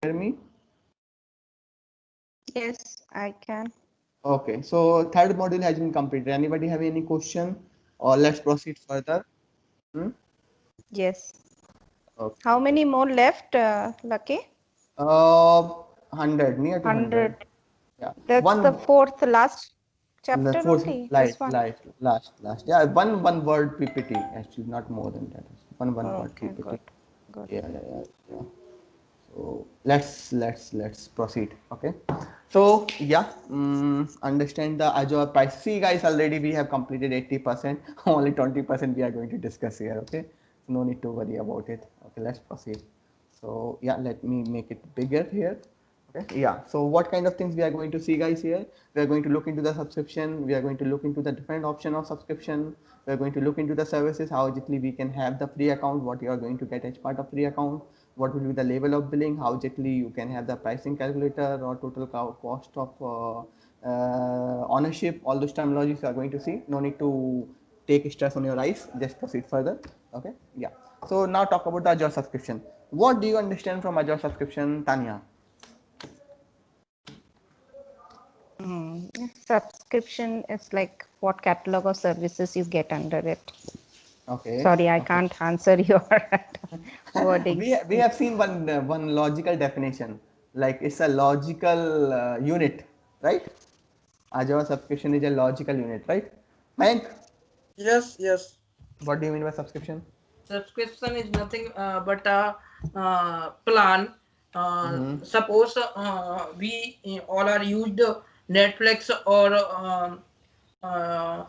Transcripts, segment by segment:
hear me? Yes, I can. Okay, so third module has been completed. Anybody have any question or let's proceed further? Hmm? Yes. Okay. How many more left, Lucky? 100, near to 100. 100. Yeah. That's the One, fourth last the chapter fourth, only. This one. last. Yeah, one word PPT, actually, not more than that. One word Okay, PPT. good. Good. Yeah. So let's proceed. Okay. So yeah, understand the Azure price. See guys, already we have completed 80%. Only 20% we are going to discuss here. Okay. No need to worry about it. Okay, let's proceed. So yeah, let me make it bigger here. Okay. Yeah. So what kind of things we are going to see guys here? We are going to look into the subscription. We are going to look into the different option of subscription. We are going to look into the services, how exactly we can have the free account, what you are going to get as part of free account, what will be the level of billing, how exactly you can have the pricing calculator or total cost of ownership. All those terminologies you are going to see. No need to take stress on your eyes. Just proceed further. Okay. Yeah. So now talk about the Azure subscription. What do you understand from Azure subscription, Tanya? Subscription is like what catalog of services you get under it. Okay. Sorry, I Okay. can't answer your wordings. We have seen one logical definition, like it's a logical unit, right? Azure subscription is a logical unit, right? Mayank, Yes, yes. what do you mean by subscription? Subscription is nothing but a plan. Mm-hmm. Suppose we all are used Netflix or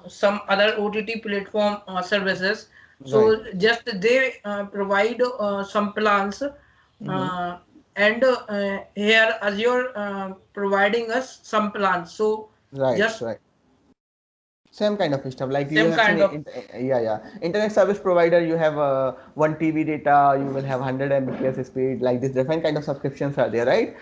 some other OTT platform services. Right. So just they provide some plans, Mm-hmm. and here Azure providing us some plans. So Right, just right. Same kind of stuff. Like you same have seen, kind of. yeah. Internet service provider, you have one TV data, you will have 100 Mbps speed. Like this, different kind of subscriptions are there, right?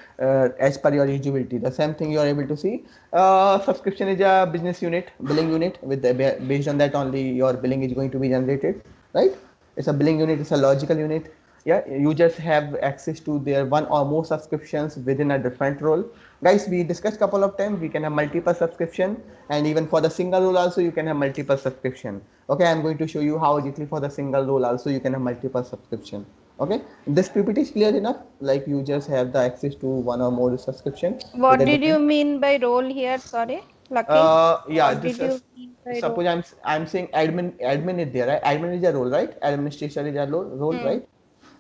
As per your eligibility. The same thing you are able to see. Subscription is a business unit, billing unit. With the, based on that only your billing is going to be generated, right? It's a billing unit. It's a logical unit. Yeah, users have access to their one or more subscriptions within a different role. Guys, we discussed couple of times we can have multiple subscription, and even for the single role also you can have multiple subscription. Okay, I'm going to show you how exactly for the single role also you can have multiple subscription. Okay, this PPT is clear enough, like you just have the access to one or more subscription with What a did you different mean by role here? Sorry, Lucky. yeah, What this did you is, mean by role? suppose I'm saying admin is there, right? Admin is a role, right? Administrator is a role, Hmm. right?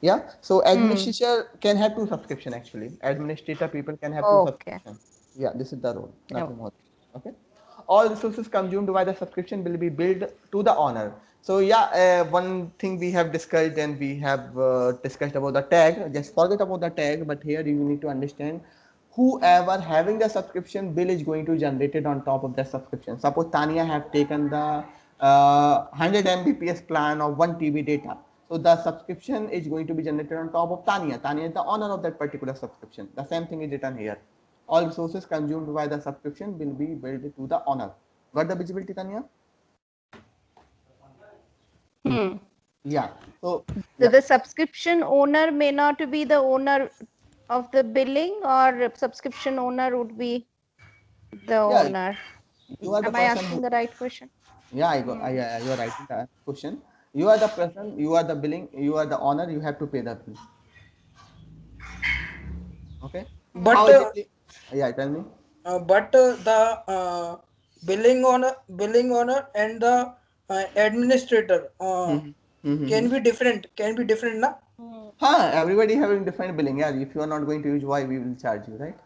Yeah, so Hmm. administrator can have two subscription actually. Administrator people can have two Okay. subscription. Yeah, this is the role, Oh. nothing more. Okay. All resources consumed by the subscription will be billed to the owner. So yeah, one thing we have discussed, and we have discussed about the tag. Just forget about the tag, but here you need to understand whoever having the subscription bill is going to generate it on top of the subscription. Suppose Tanya have taken the 100 Mbps plan of 1 TB data. So the subscription is going to be generated on top of Tanya. Tanya is the owner of that particular subscription. The same thing is written here. All resources consumed by the subscription will be billed to the owner. Got the visibility, Tanya? Hmm. Yeah. So So yeah. the subscription owner may not be the owner of the billing, or subscription owner would be the Yeah, owner. you are the Am I person asking who, the right question? yeah, Hmm. yeah, you are right in the question. You are the person, you are the billing, you are the owner, you have to pay the bill. Okay. How But exactly? Yeah, tell me. the billing owner and the administrator Mm-hmm. Mm-hmm. can be different. Can be different, na? Hmm. Huh, everybody having different billing. Yeah, if you are not going to use why we will charge you, right?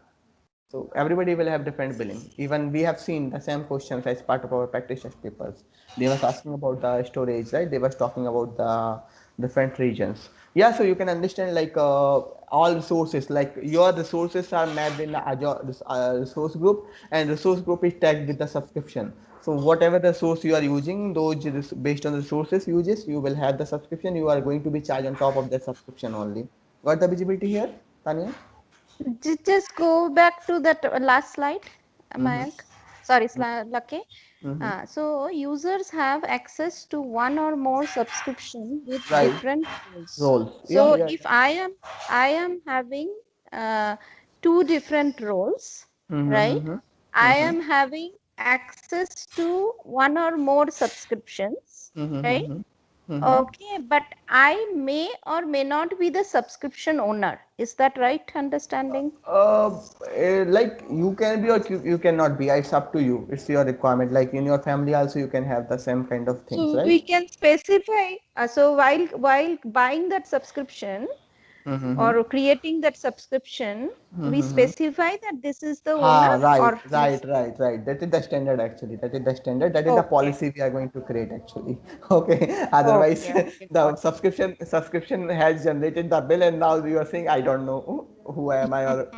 So everybody will have different billing. Even we have seen the same questions as part of our practice test papers. They was asking about the storage, right? They was talking about the different regions. Yeah, so you can understand like all resources, like your resources are mapped in the Azure resource group, and resource group is tagged with the subscription. So whatever the source you are using, those based on the resources uses, you will have the subscription. You are going to be charged on top of that subscription only. Got the visibility here, Tanya? Just go back to that last slide, Mm-hmm. Mayank. Sorry, Lucky. Mm-hmm. So users have access to one or more subscription with Right. different roles. Roles. Yeah, So yeah, if yeah. I am having two different roles, right? I am having access to one or more subscriptions, right? Okay, but I may or may not be the subscription owner. Is that right understanding? Like you can be or you cannot be. It's up to you. It's your requirement. Like in your family also, you can have the same kind of things, So right? we can specify. So while buying that subscription or creating that subscription, we specify that this is the owner Right, or right, this. right, right. That is the standard actually. That is the standard. That is the Okay. policy we are going to create actually. Okay. Otherwise, Okay. Okay. the Got subscription has generated the bill, and now you are saying I don't know who am I or.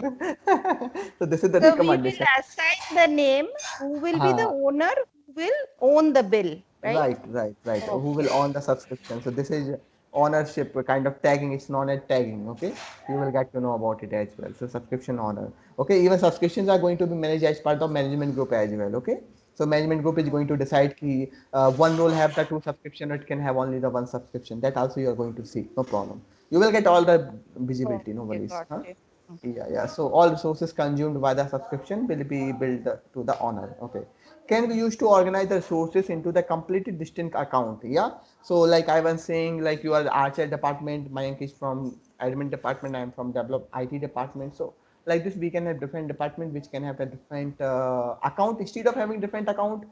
So this is the So we will recommendation. assign the name who will be the Ha. owner who will own the bill, right? Right, right, right. Who will Okay. own the subscription? So this is ownership kind of tagging. It's known as tagging. Okay, you will get to know about it as well. So subscription owner. Okay, even subscriptions are going to be managed as part of management group as well. Okay, so management group is going to decide ki one role have the two subscription, or it can have only the one subscription. That also you are going to see. No problem. You will get all the visibility. No Okay, worries. got Huh? it. Yeah, yeah. So all resources consumed by the subscription will be billed to the owner. Okay. Can be used to organize the resources into the completely distinct account. Yeah. So like I was saying, like you are Archer department, Mayank is from admin department, I am from develop IT department. So like this, we can have different department which can have a different account. Instead of having different account,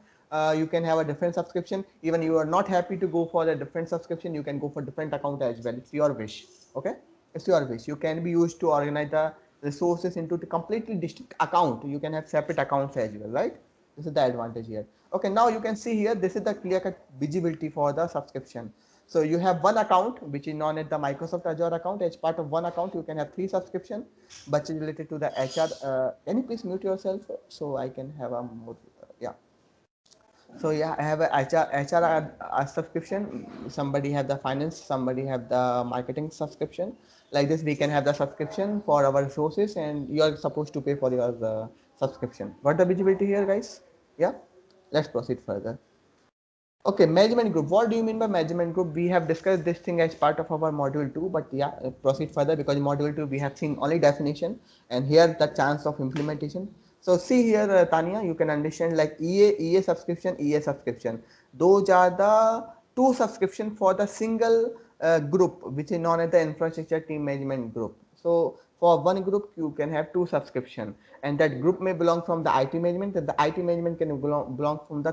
you can have a different subscription. Even you are not happy to go for a different subscription, you can go for different account as well. It's your wish. Okay. It's your wish. You can be used to organize the resources into the completely distinct account. You can have separate accounts as well, right? This is the advantage here. Okay, now you can see here, this is the clear cut visibility for the subscription. So you have one account which is known as the Microsoft Azure account. As part of one account, you can have three subscription, but related to the HR. Can you please mute yourself so I can have a more, yeah. So yeah, I have a HR subscription. Somebody have the finance, somebody have the marketing subscription. Like this, we can have the subscription for our resources, and you are supposed to pay for your subscription. What the visibility here, guys? Yeah, let's proceed further. Okay, management group. What do you mean by management group? We have discussed this thing as part of our module 2, but yeah, proceed further because in module 2 we have seen only definition and here the chance of implementation. So see here, Tanya, you can understand like EA subscription, EA subscription. Those are the two subscription for the single group, which is known as the infrastructure team management group. So for one group, you can have two subscription, and that group may belong from the IT management, and the IT management can belong from the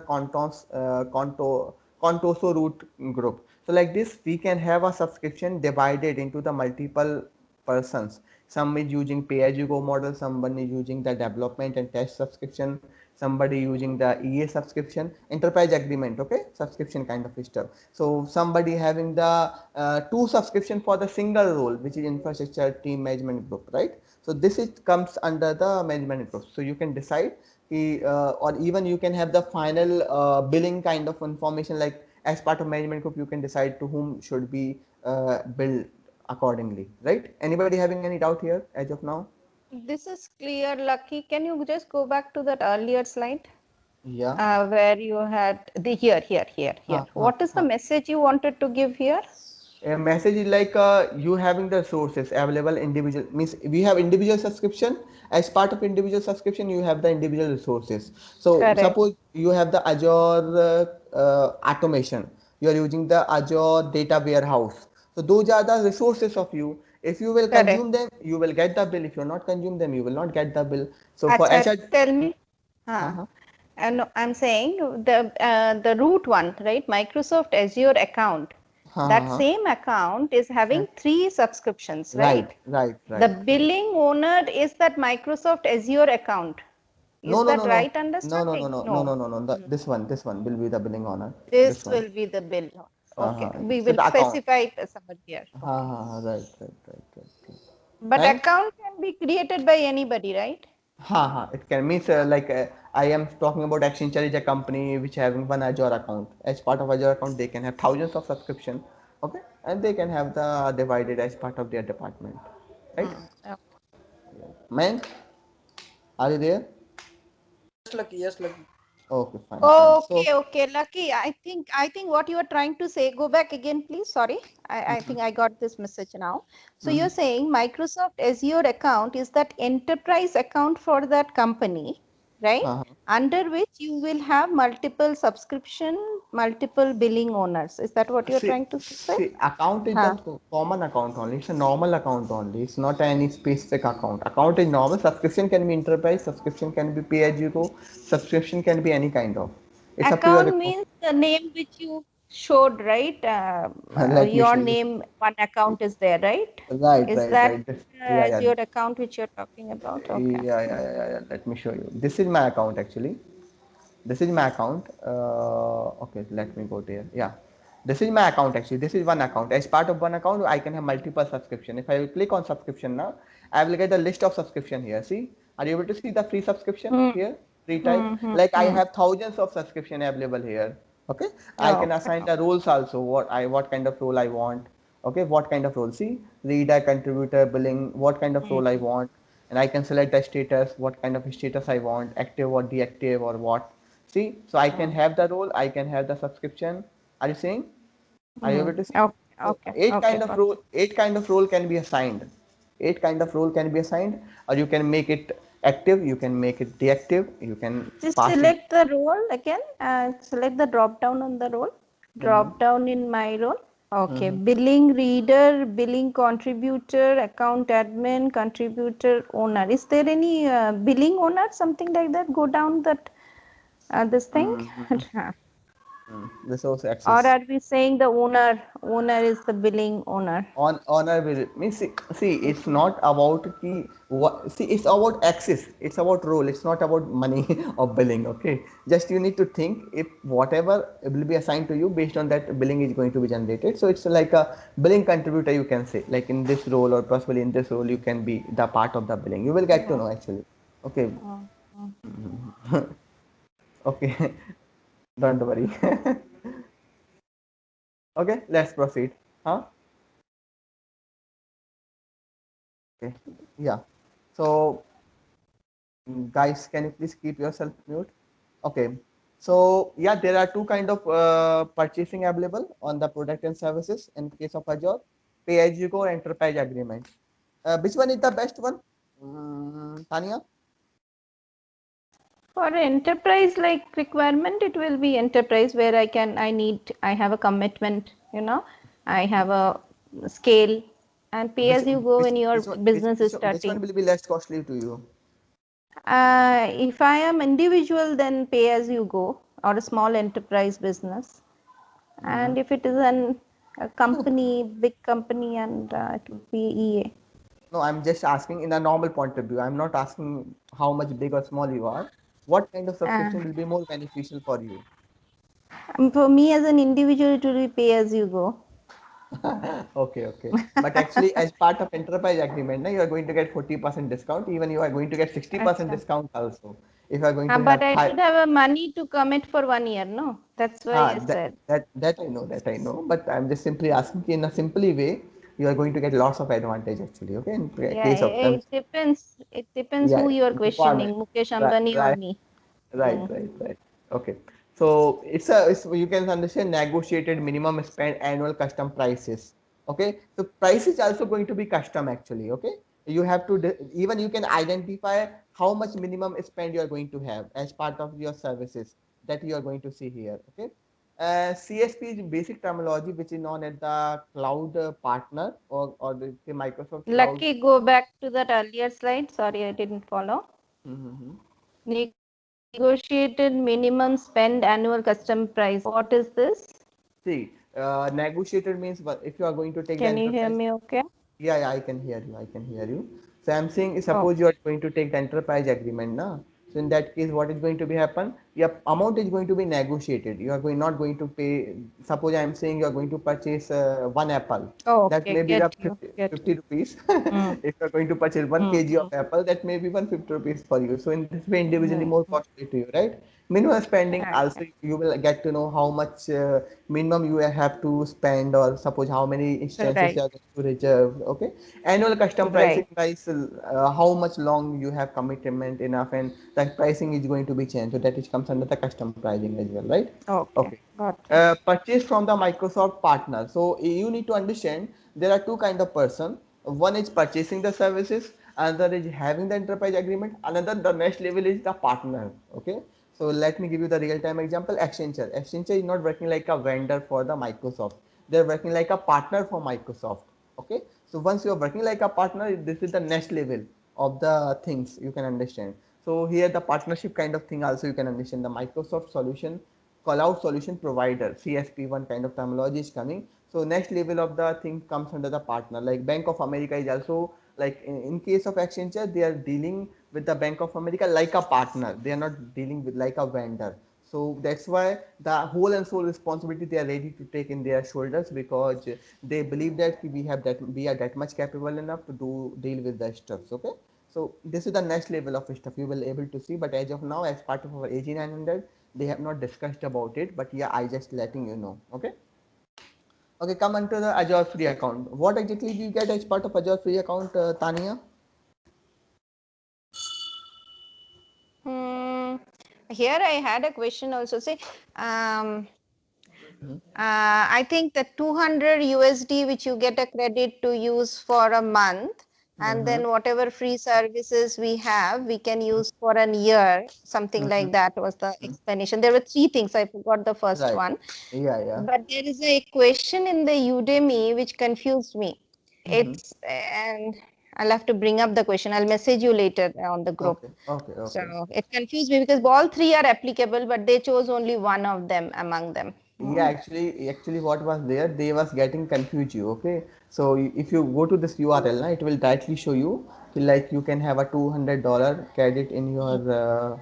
Contoso root group. So like this, we can have a subscription divided into the multiple persons. Some is using pay-as-you-go model, someone is using the development and test subscription, somebody using the EA subscription, enterprise agreement, okay, subscription kind of stuff. So somebody having the two subscription for the single role, which is infrastructure team management group, right? So this is comes under the management group. So you can decide, or even you can have the final billing kind of information, like as part of management group, you can decide to whom should be billed accordingly, right? Anybody having any doubt here as of now? This is clear, Lucky. Can you just go back to that earlier slide Yeah. where you had the here. Ha, What is the ha. message you wanted to give here? A message is like you having the sources available individual, means we have individual subscription. As part of individual subscription, you have the individual resources. So Correct. suppose you have the Azure automation, you are using the Azure data warehouse. So those are the resources of you. If you will Correct. consume them, you will get the bill. If you are not consume them, you will not get the bill. So for Acha, Azure, tell me. uh Huh. -huh, And I'm saying the root one, right? Microsoft Azure account. That uh -huh. same account is having three subscriptions, Right, right? right, The right, right. billing owner is that Microsoft Azure account. No, Is no, that no, no, right no, no, no, understanding? no, no, No. no, no, no. This one will be the billing owner. This This one. will be the bill. Okay. We So will the account. specify it somewhere here. Okay. Right, right, right, right, right. But And account can be created by anybody, right? it can means like I am talking about Accenture is a company which having one Azure account. As part of Azure account, they can have thousands of subscription. Okay, and they can have the divided as part of their department, right? Okay. Man, are you there? Yes, Lucky. Yes, Lucky. Okay, fine. Okay, okay, Lucky. I think what you are trying to say. Go back again, please. Sorry, I think I got this message now. So you're saying Microsoft Azure account is that enterprise account for that company, right? Uh-huh. Under which you will have multiple subscription, multiple billing owners. Is that what you're See, trying to say? see, account is Huh. the common account only. It's a normal account only. It's not any specific account. Account is normal. Subscription can be enterprise. Subscription can be pay as you go. Subscription can be any kind of. It's up to your Account means the name which you showed, right? Let me Your show you. name, one account is there, right? Right, Is right, that right. Yeah, yeah. your account which you're talking about? Okay. Yeah. Let me show you. This is my account actually. This is my account. Okay, let me go there. Yeah, this is my account actually. This is one account. As part of one account, I can have multiple subscription. If I will click on subscription now, I will get a list of subscription here. See, are you able to see the free subscription Hmm. here? Free type. Like I have thousands of subscription available here. Okay, I can Okay. assign the roles also. What kind of role I want. Okay, what kind of role? See, reader, contributor, billing. What kind of role I want, and I can select the status. What kind of status I want, active or deactive or what. See, so I can have the role, I can have the subscription. Are you seeing? Are you able to see? Okay. So Okay. Okay. Got it. eight kind of role can be assigned. Eight kind of role can be assigned, or you can make it active, you can make it deactive, you can Just pass it. select the role again. Select the drop down on the role. Mm-hmm. Drop down in my role. Okay. Mm-hmm. Billing reader, billing contributor, account admin, contributor owner. Is there any billing owner, something like that? Go down that this thing. Mm-hmm. Resource Or access. are we saying the owner is the billing owner? On honor will means see it's not about ki what see it's about access, it's about role, it's not about money or billing. Okay, just you need to think if whatever will be assigned to you, based on that billing is going to be generated. So it's like a billing contributor, you can say, like in this role or possibly in this role you can be the part of the billing. You will get to know actually. Okay. Okay. Don't worry. Okay, let's proceed. Huh. Okay. Yeah. So guys, can you please keep yourself mute? Okay. So yeah, there are two kind of purchasing available on the product and services in case of Azure: pay as you go, enterprise agreement. Which one is the best one, Tanya? For enterprise like requirement, it will be enterprise where I have a commitment, I have a scale, and pay Which as you go when your business is which one starting. will be less costly to you? If I am individual, then pay as you go, or a small enterprise business. And if it is a company, big company, and it would be EA. No, I'm just asking in a normal point of view. I'm not asking how much big or small you are. What kind of Uh, subscription will be more beneficial for you? for me as an individual, it will be pay as you go. Okay, okay. But actually, as part of enterprise agreement, na, you are going to get 40% discount. Even you are going to get 60% Acha. discount also. If you are going to But have I five, should have a money to commit for 1 year, no? That's why I said. that that I know. But I'm just simply asking in a simply way, you are going to get lots of advantage actually. Okay, in Yeah, case of it depends. It depends yeah who you are requirement. questioning, Mukesh Right, Ambani or right. me. Right, Hmm. right, right. Okay. So it's you can understand negotiated minimum spend annual custom prices. Okay. So price is also going to be custom actually. Okay. You have to even you can identify how much minimum spend you are going to have as part of your services that you are going to see here. Okay. CSP is basic terminology which is known as the cloud partner or the Microsoft Cloud. Lucky, go back to that earlier slide. Sorry, I didn't follow. Mm-hmm. Negotiated minimum spend annual custom price. What is this? See, negotiated means if you are going to take the Can you hear enterprise. me okay? Yeah, I can hear you. I can hear you. So I'm saying, Oh, suppose you are going to take the enterprise agreement, na? So in that case, what is going to be happen? Your amount is going to be negotiated. You are not going to pay. Suppose I am saying you are going to purchase one apple. oh, That okay, may be the get you, get 50 you. rupees. Hmm. If you are going to purchase 1 kg of apple, that may be 150 rupees for you. So in this way, individually more costly to you, right? Minimum spending Okay. also you will get to know how much minimum you have to spend, or suppose how many instances Right, you are going to reserve. Okay, annual custom pricing right. price how much long you have commitment enough, and that pricing is going to be changed. So that is comes comes under the custom pricing as well, right? Okay. Okay. Got it. Purchase from the Microsoft partner. So you need to understand there are two kind of person. One is purchasing the services, another is having the enterprise agreement, another the next level is the partner. Okay. So let me give you the real time example. Accenture. Accenture is not working like a vendor for the Microsoft. They're working like a partner for Microsoft. Okay. So once you are working like a partner, this is the next level of the things you can understand. So here the partnership kind of thing also you can understand. The Microsoft solution cloud solution provider, CSP, one kind of terminology is coming. So next level of the thing comes under the partner. Like Bank of America is also, like in case of Accenture, they are dealing with the Bank of America like a partner. They are not dealing with like a vendor. So that's why the whole and sole responsibility they are ready to take in their shoulders, because they believe that we are that much capable enough to deal with the stuffs. Okay. So this is the next level of stuff you will able to see, but as of now, as part of our AZ-900, they have not discussed about it, but yeah, I just letting you know. Okay. Okay, come on to the Azure free account. What exactly do you get as part of Azure free account, Tania? Hmm. Here I had a question also. Say, I think the 200 USD which you get a credit to use for a month, and then whatever free services we have, we can use for an year, something like that was the explanation. There were three things. I forgot the first Right. one. Yeah, yeah. But there is a question in the Udemy which confused me. It's, and I'll have to bring up the question. I'll message you later on the group. Okay, okay, So okay. it confused me because all three are applicable, but they chose only one of them among them. Yeah, actually, what was there? They was getting confused you. Okay, so if you go to this URL, it will directly show you like you can have a $200 credit in your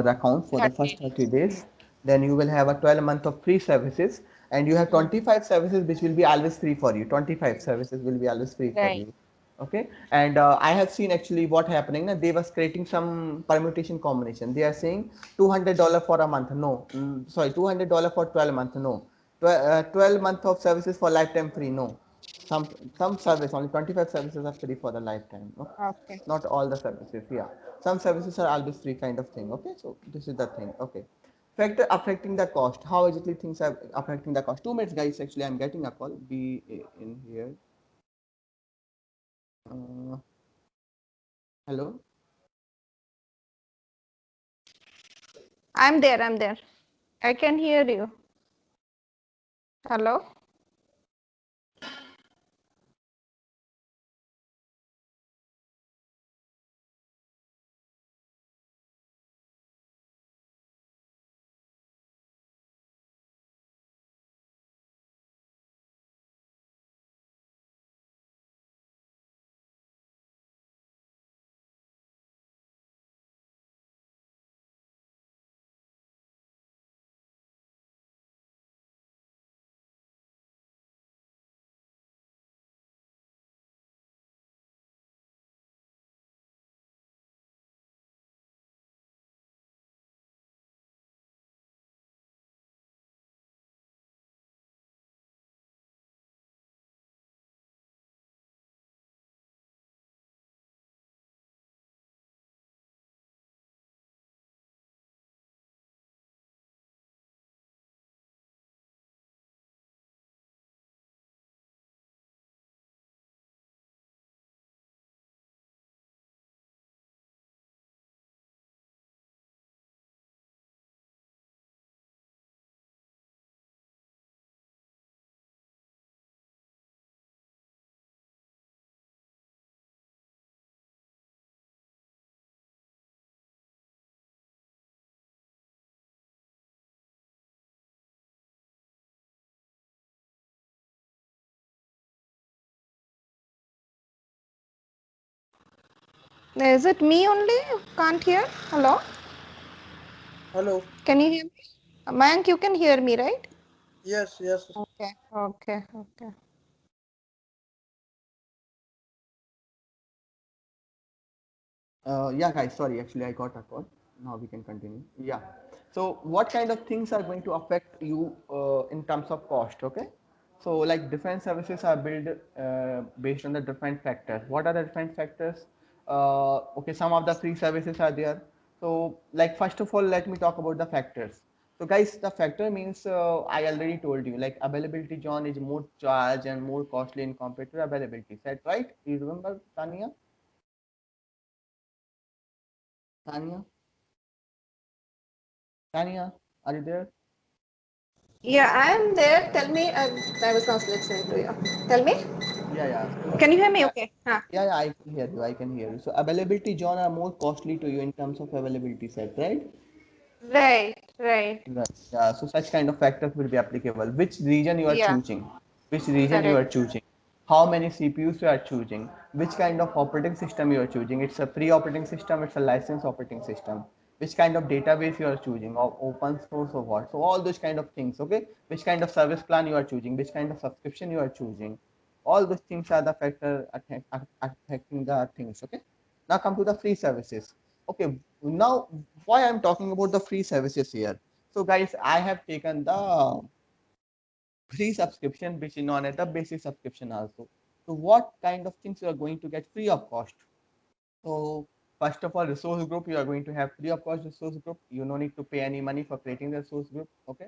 account for the 30 first 30 days. days. Then you will have a 12 month of free services, and you have 25 services which will be always free for you. 25 services will be always free for Right. you. Okay, and I have seen actually what happening. They was creating some permutation combination. They are saying $200 for a month. No, sorry, $200 for 12 month. No, 12 month of services for lifetime free. No, some some service only 25 services are free for the lifetime. Okay? Okay. Not all the services. Yeah, some services are always free kind of thing. Okay, so this is the thing. Okay, factor affecting the cost. How exactly things are affecting the cost? 2 minutes, guys. Actually, I'm getting a call. Be in here. Uh, Hello. I'm there. I'm there. I can hear you. Hello. Is it me only? Can't hear? Hello? Hello. Can you hear me? Mayank, you can hear me, right? Yes, yes. Okay. Okay. Okay. Yeah, guys, sorry, actually, I got a call. Now we can continue. Yeah. So, what kind of things are going to affect you in terms of cost? Okay. So, like different services are built based on the different factors. What are the different factors? Okay, some of the free services are there. So like first of all, let me talk about the factors. So guys, the factor means I already told you like availability zone is more charge and more costly in compared to availability set, right? You remember Tanya? Tanya? Tanya, are you there? Yeah, I am there. Tell me. I was not listening to you. Tell me. Yeah, yeah. So Can you hear me? uh, Okay. Huh. yeah, I can hear you. I can hear you. So availability zone are more costly to you in terms of availability set, right? Right. Right. Right. Yeah. So such kind of factors will be applicable. Which region you are Yeah. choosing? Which region you are Correct. choosing? How many CPUs you are choosing? Which kind of operating system you are choosing? It's a free operating system. It's a licensed operating system. Which kind of database you are choosing, or open source or what? So all those kind of things. Okay. Which kind of service plan you are choosing? Which kind of subscription you are choosing? All those things are the factor affecting the things. Okay. Now come to the free services. Okay. Now why I'm talking about the free services here? So guys, I have taken the free subscription, which is known as the basic subscription also. So what kind of things you are going to get free of cost? So first of all, resource group, you are going to have free of cost resource group. You no need to pay any money for creating the resource group. Okay.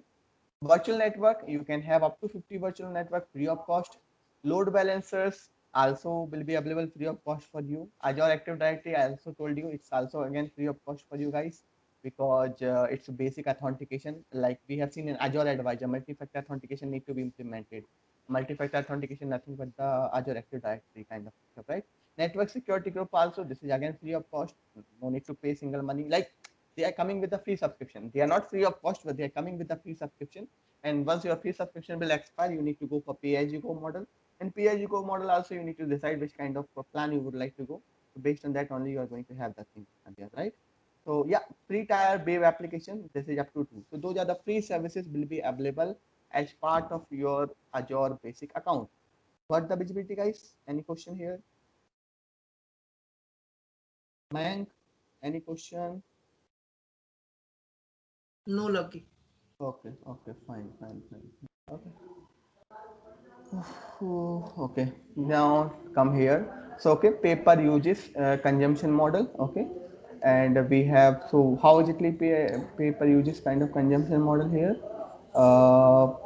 Virtual network, you can have up to 50 virtual network free of cost. Load balancers also will be available free of cost for you. Azure Active Directory, I also told you, it's also again free of cost for you guys, because it's a basic authentication. Like we have seen in Azure Advisor, multi-factor authentication need to be implemented. Multi-factor authentication, nothing but the Azure Active Directory kind of stuff, right? Network security group also, this is again free of cost. No need to pay single money. Like they are coming with a free subscription. They are not free of cost, but they are coming with a free subscription. And once your free subscription will expire, you need to go for pay-as-you-go model. And pay-as-you-go model also, you need to decide which kind of plan you would like to go. So based on that only, you are going to have the thing there, right? So yeah, free tier wave application, this is up to 2. So those are the free services will be available as part of your Azure basic account. Got the visibility, guys? Any question here? Mayank, any question? No, Lucky. Okay, okay, fine, fine, fine. Okay. Okay, now come here. So okay, paper uses consumption model. Okay, and we have, so how exactly paper uses kind of consumption model here.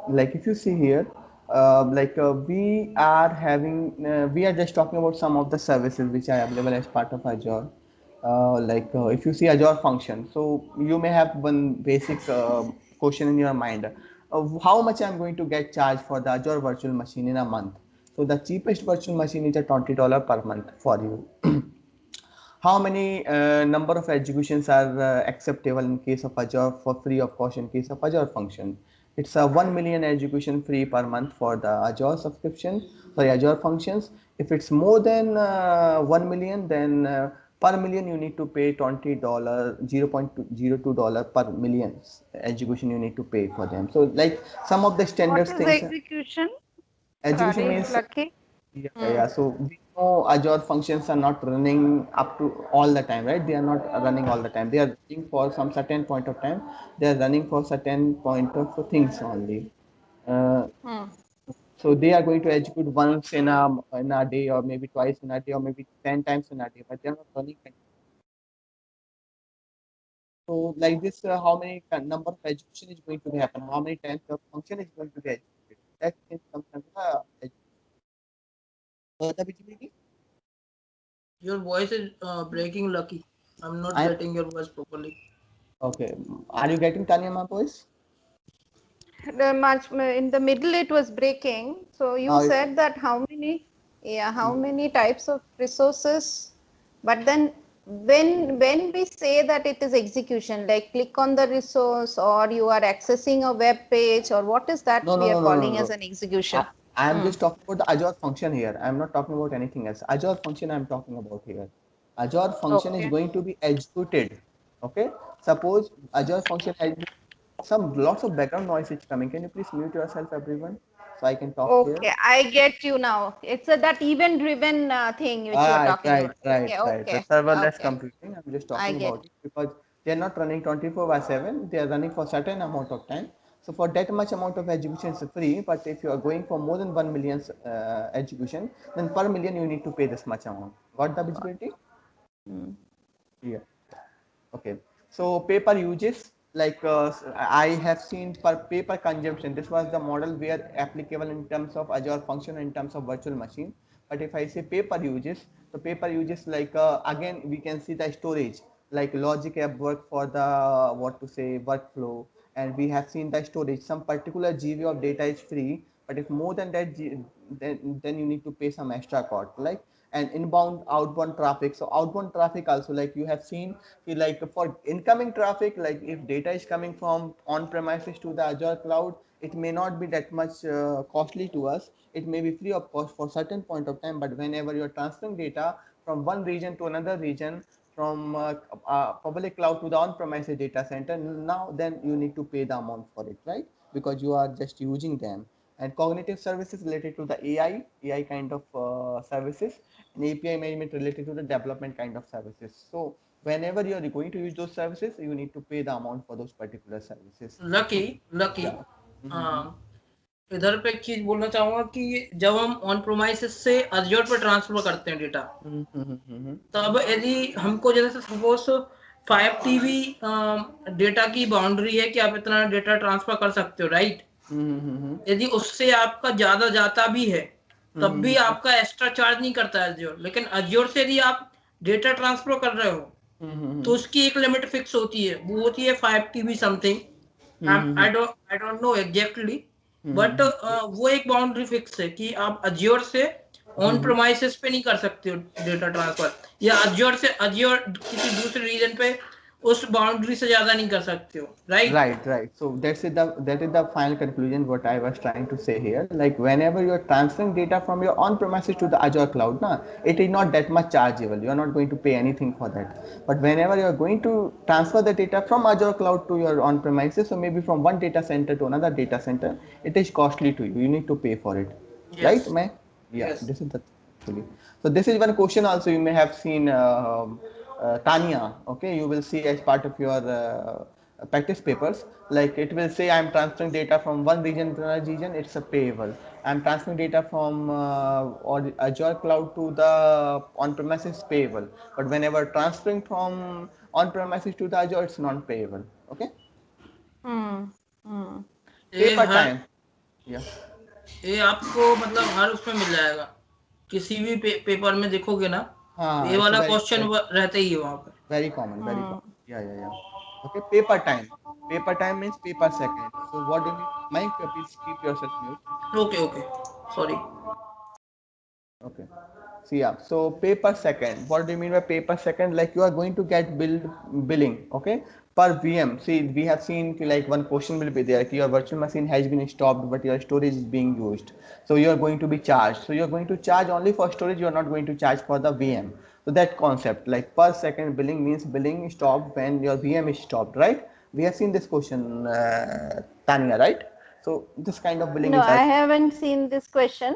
Like if you see here, we are having, we are just talking about some of the services which are available as part of Azure. If you see Azure function, so you may have one basic question in your mind of how much I'm going to get charged for the Azure virtual machine in a month. So the cheapest virtual machine is at $20 per month for you. How many number of executions are acceptable in case of Azure for free of cost in case of Azure function? It's a 1 million execution free per month for the Azure subscription, sorry, Azure functions. If it's more than 1 million, then per million you need to pay $20, $0.02 per million execution you need to pay for them. So like some of the What standard is the things, execution? execution Sorry, means, Lucky. yeah, Hmm. yeah. So we know Azure functions are not running up to all the time, right? They are not running all the time. They are running for some certain point of time. They are running for certain point of things only. Uh, Hmm. so they are going to execute once in a day, or maybe twice in a day, or maybe 10 times in a day. But they are not running. So like this, how many number of execution is going to be happen? How many times the function is going to be executed? That is some kind of the visibility. Your voice is breaking, Lucky. I'm not I getting your voice properly. Okay. Are you getting Tanya my voice? The much in the middle it was breaking. So you Now it's said that how many types of resources, but then when we say that it is execution, like click on the resource or you are accessing a web page, or what is that no, no, we are no, no, no, calling no, as no. an execution? I am Hmm. just talking about the Azure function here. I am not talking about anything else. Azure function I am talking about here. Azure function is Okay. going to be executed. Okay. Suppose Azure function has some lots of background noise is coming. Can you please mute yourself, everyone, so I can talk here? Okay, I get you now. It's that event-driven thing which you are Right, talking right, about. right, Okay, right. The okay, serverless okay. computing, I'm just I talking get. about it because they're not running 24 by 7. They are running for certain amount of time. So for that much amount of execution is free. But if you are going for more than 1 million execution, then per million you need to pay this much amount. Got the visibility? Hmm. Yeah. Okay. So paper uses, like I have seen per paper consumption. This was the model where applicable in terms of Azure function, in terms of virtual machine. But if I say paper uses, so paper uses, like again we can see the storage, like logic app work for the what to say workflow, and we have seen the storage. Some particular GB of data is free, but if more than that, then you need to pay some extra cost, like. And inbound outbound traffic, so outbound traffic also, like you have seen, like for incoming traffic, like if data is coming from on premises to the Azure cloud, it may not be that much costly to us, it may be free of cost for certain point of time. But whenever you are transferring data from one region to another region, from public cloud to the on premises data center, now then you need to pay the amount for it, right? Because you are just using them. And cognitive services related to the AI kind of services, and API management related to the development kind of services. So whenever you are going to use those services, you need to pay the amount for those particular services. Lucky Yeah. इधर पे एक चीज बोलना चाहूंगा कि जब हम on promises से अज्योर पर ट्रांसफर करते हैं डेटा, तब यदि हमको जैसे सपोज 5 TB डेटा की बाउंड्री है कि आप इतना डेटा ट्रांसफर कर सकते हो, राइट? यदि उससे आपका ज्यादा जाता भी है तब भी आपका एक्स्ट्रा चार्ज नहीं करता है अज्योर। लेकिन अज्योर से यदि आप डेटा ट्रांसफर कर रहे हो तो उसकी एक लिमिट फिक्स होती है, वो होती है 5 TB something. I don't know exactly, but वो एक बाउंड्री फिक्स है कि आप अज्योर से ऑन प्रोमाइसिस पे नहीं कर सकते हो डेटा ट्रांसफर, या अज्योर से अज्योर किसी दूसरे रीजन पे उस बाउंड्री से ज्यादा नहीं कर सकते हो, right? Right. So that is the final conclusion what I was trying to say here. Like whenever you are transferring data from your on premises to the Azure cloud, na, it is not that much chargeable. You are not going to pay anything for that. But whenever you are going to transfer the data from Azure cloud to your on premises, so maybe from one data center to another data center, it is costly to you. You need to pay for it, right, Yes. May? Yeah. Yes. This is the actually. So this is one question also you may have seen, Tanya. Okay, you will see as part of your practice papers, like it will say I'm transferring data from one region to another region, it's a payable. I'm transferring data from or Azure cloud to the on premises, payable. But whenever transferring from on premises to the Azure, it's non payable. Okay. ये Paper हर time. Yeah. ये आपको मतलब हर उसमें मिल जाएगा, किसी भी paper में देखोगे ना, हाँ, ये it's वाला very क्वेश्चन रहता ही है वहां पे। very common, very common. Yeah. Okay, paper time. Paper time means paper second. So what do you mean? Mike, please keep yourself mute. Okay sorry. Okay. So yeah, so pay per second. What do you mean by pay per second? Like you are going to get billing, okay, per VM. See, we have seen like one question will be there. Your virtual machine has been stopped, but your storage is being used. So you are going to be charged. So you are going to charge only for storage. You are not going to charge for the VM. So that concept, like per second billing, means billing stopped when your VM is stopped, right? We have seen this question, Tanya, right? So this kind of billing No, is I also. haven't seen this question.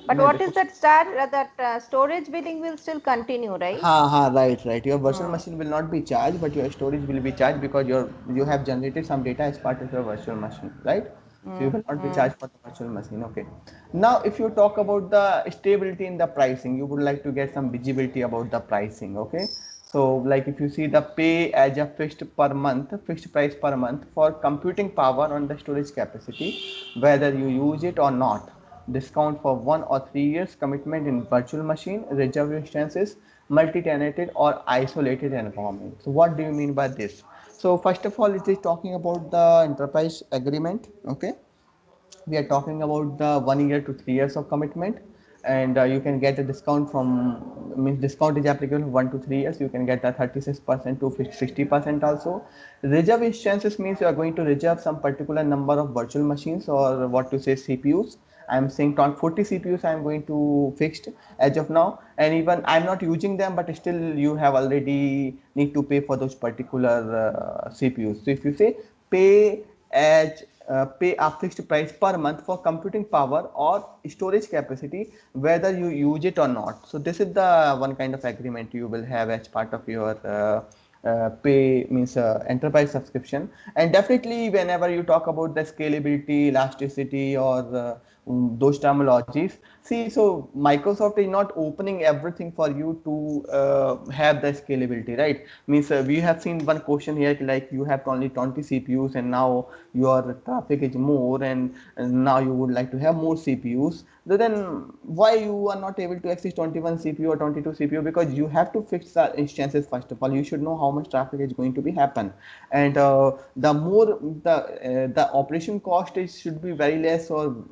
But नहीं what देखो. is that storage billing will still continue, right? Right. Your virtual machine will not be charged, but your storage will be charged because you have generated some data as part of your virtual machine, right? So you will not be charged for the virtual machine. Okay. Now, if you talk about the stability in the pricing, you would like to get some visibility about the pricing. Okay. So, like if you see the pay as a fixed price per month for computing power on the storage capacity, whether you use it or not. Discount for 1 or 3 years commitment in virtual machine, reserved instances, multi-tenanted or isolated environment. So what do you mean by this? So first of all, it is talking about the enterprise agreement. Okay, we are talking about the 1 year to 3 years of commitment, and you can get a discount from, means discount is applicable 1 to 3 years. You can get a 36% to 60% also. Reserve instances means you are going to reserve some particular number of virtual machines, or what to say, CPUs. I am saying 40 CPUs I am going to fixed as of now, and even I am not using them, but still you have already need to pay for those particular CPUs. So if you say pay as pay a fixed price per month for computing power or storage capacity, whether you use it or not. So this is the one kind of agreement you will have as part of your pay, means enterprise subscription. And definitely whenever you talk about the scalability, elasticity, or those terminologies. See, so Microsoft is not opening everything for you to have the scalability, right? Means we have seen one question here like you have only 20 CPUs and now your traffic is more and now you would like to have more CPUs. So then why you are not able to access 21 CPU or 22 CPU? Because you have to fix the instances first of all. You should know how much traffic is going to be happen, and the more the operation cost is should be very less, or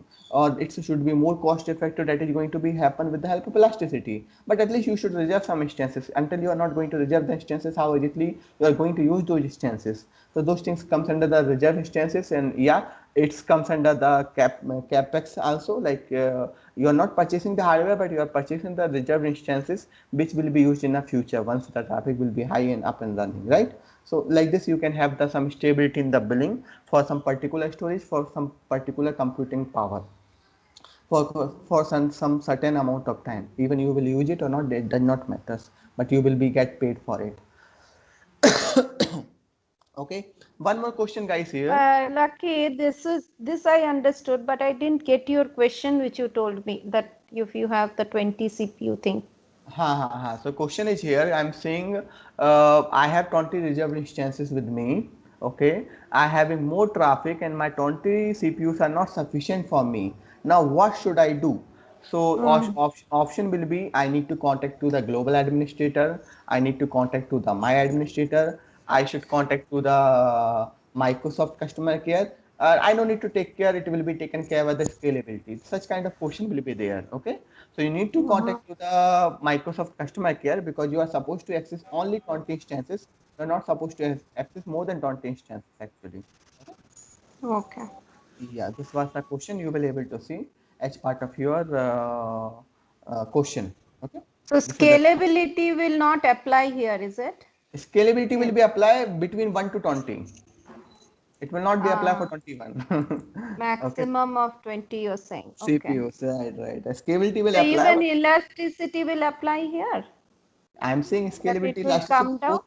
it should be more cost effective. That is going to be happen with the help of elasticity. But at least you should reserve some instances. Until you are not going to reserve the instances, how easily you are going to use those instances? So those things comes under the reserve instances, and yeah, it comes under the capex also. Like you are not purchasing the hardware, but you are purchasing the reserved instances which will be used in the future once the traffic will be high and up and running, right? So like this you can have the some stability in the billing for some particular storage, for some particular computing power, for some certain amount of time. Even you will use it or not, it does not matters, but you will be get paid for it. Okay, one more question guys here. Lucky, this I understood, but I didn't get your question which you told me that if you have the 20 CPU thing. So question is here. I'm saying I have 20 reserved instances with me. Okay, I having more traffic and my 20 CPUs are not sufficient for me. Now what should I do? So option will be I need to contact to the global administrator. I need to contact to the my administrator. I should contact to the Microsoft customer care. I don't need to take care. It will be taken care by the scalability. Such kind of question will be there. Okay. So you need to contact to the Microsoft customer care because you are supposed to access only 20 instances. You are not supposed to access more than 20 instances actually. Okay. Yeah, this was the question you will able to see as part of your question. Okay. So This is the scalability will not apply here, is it? scalability will be applied between 1 to 20. It will not be applied for 21. Okay. Maximum of 20 you're saying. Okay. CPUs, right. The scalability will So apply. even elasticity will apply here. I'm saying That it scalability, will elasticity, come down. both.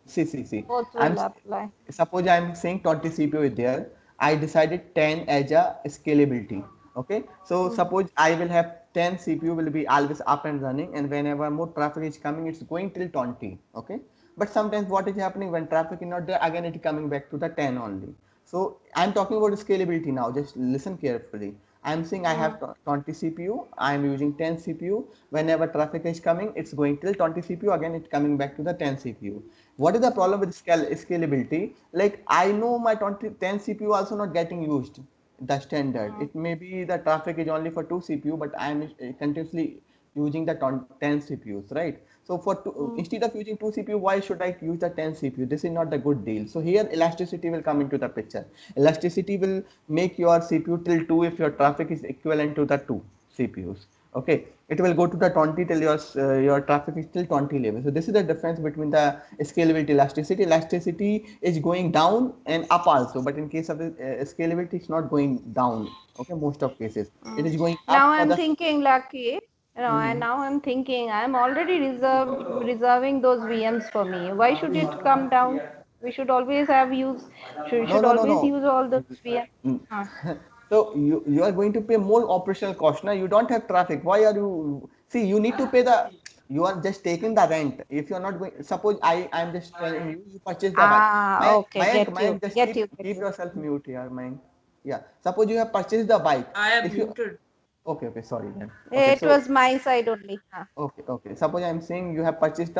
See. Both I'm will apply. suppose I'm saying 20 CPU is there. I decided 10 as a scalability. Okay. So suppose I will have 10 CPU will be always up and running, and whenever more traffic is coming, it's going till 20. Okay. But sometimes what is happening when traffic is not there, again it is coming back to the 10 only. So I'm talking about scalability now. Just listen carefully. I'm saying I have 20 CPU. I'm using 10 CPU. Whenever traffic is coming, it's going till 20 CPU. Again, it's coming back to the 10 CPU. What is the problem with scalability? Like I know my 10 CPU also not getting used. The standard. It may be the traffic is only for 2 CPU, but I'm continuously using the 10 CPUs, right? So instead of using 2 CPU, why should I use the 10 CPU? This is not the good deal. So here elasticity will come into the picture. Elasticity will make your CPU till 2 if your traffic is equivalent to the 2 CPUs. Okay, it will go to the 20 till your traffic is still 20 level. So this is the difference between the scalability elasticity. Elasticity is going down and up also, but in case of the scalability, it's not going down. Okay, most of cases it is going Now up for I'm the. thinking, Lucky. And now I'm thinking I'm already reserving those VMs for me. Why should it come down? We should always have use. Should always No. use all those VMs. Mm. So you are going to pay more operational cost. Now you don't have traffic. Why are you? See, you need to pay the. You are just taking the rent. If you are not going, suppose I'm just telling you, you purchase the bike. Okay, Mayank, just get you. keep yourself mute here, Mayank. Yeah. Suppose you have purchased the bike. I have If you muted. okay, sorry then. Okay, It was my side only. okay. Suppose I'm saying you have purchased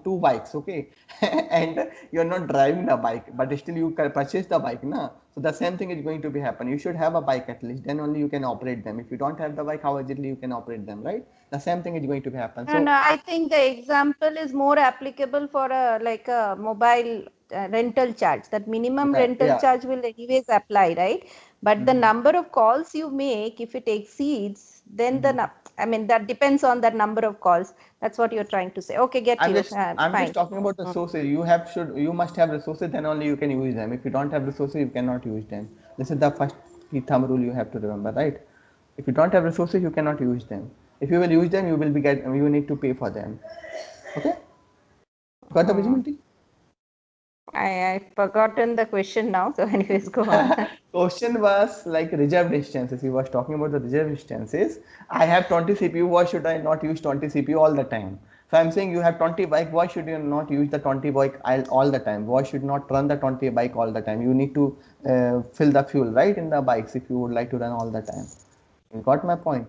two bikes, okay, and you're not driving the bike, but still you can purchase the bike, na? So the same thing is going to be happen. You should have a bike at least, then only you can operate them. If you don't have the bike, how easily you can operate them, right? The same thing is going to be happen. And So I think the example is more applicable for a mobile rental charge. That minimum rental yeah. charge will anyways apply, right? But the number of calls you make, if it exceeds, then that depends on that number of calls. That's what you're trying to say. Okay, get you. I'm just Fine. talking about the resources. You must have resources, then only you can use them. If you don't have resources, you cannot use them. This is the first key thumb rule you have to remember, right? If you don't have resources, you cannot use them. If you will use them, you need to pay for them. Okay? Got the visibility? I forgotten the question now. So anyways, go on. Question was like reserved instances. He was talking about the reserved instances. I have 20 CPU. Why should I not use 20 CPU all the time? So I'm saying you have 20 bike. Why should you not use the 20 bike all the time? Why should not run the 20 bike all the time? You need to fill the fuel right in the bikes if you would like to run all the time. You got my point.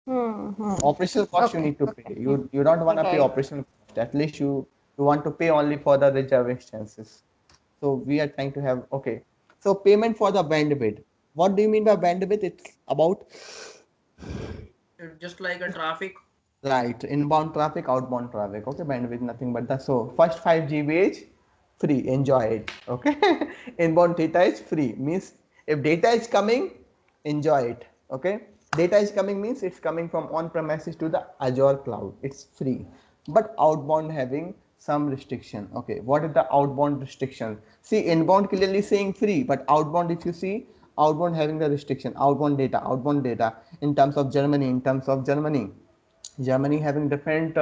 Operational cost you need to pay. You don't want to pay operational cost. At least you want to pay only for the reserved instances. So we are trying to have okay. So payment for the bandwidth. What do you mean by bandwidth? It's about just like a traffic. right, inbound traffic, outbound traffic. Okay, bandwidth nothing but that. So first 5 GB is free. Enjoy it. Okay, inbound data is free. Means if data is coming, enjoy it. Okay, data is coming means it's coming from on premises to the Azure cloud. It's free, but outbound having some restriction. Okay, what is the outbound restriction? See, inbound clearly saying free, but outbound, if you see, outbound having the restriction. Outbound data in terms of Germany. Germany having different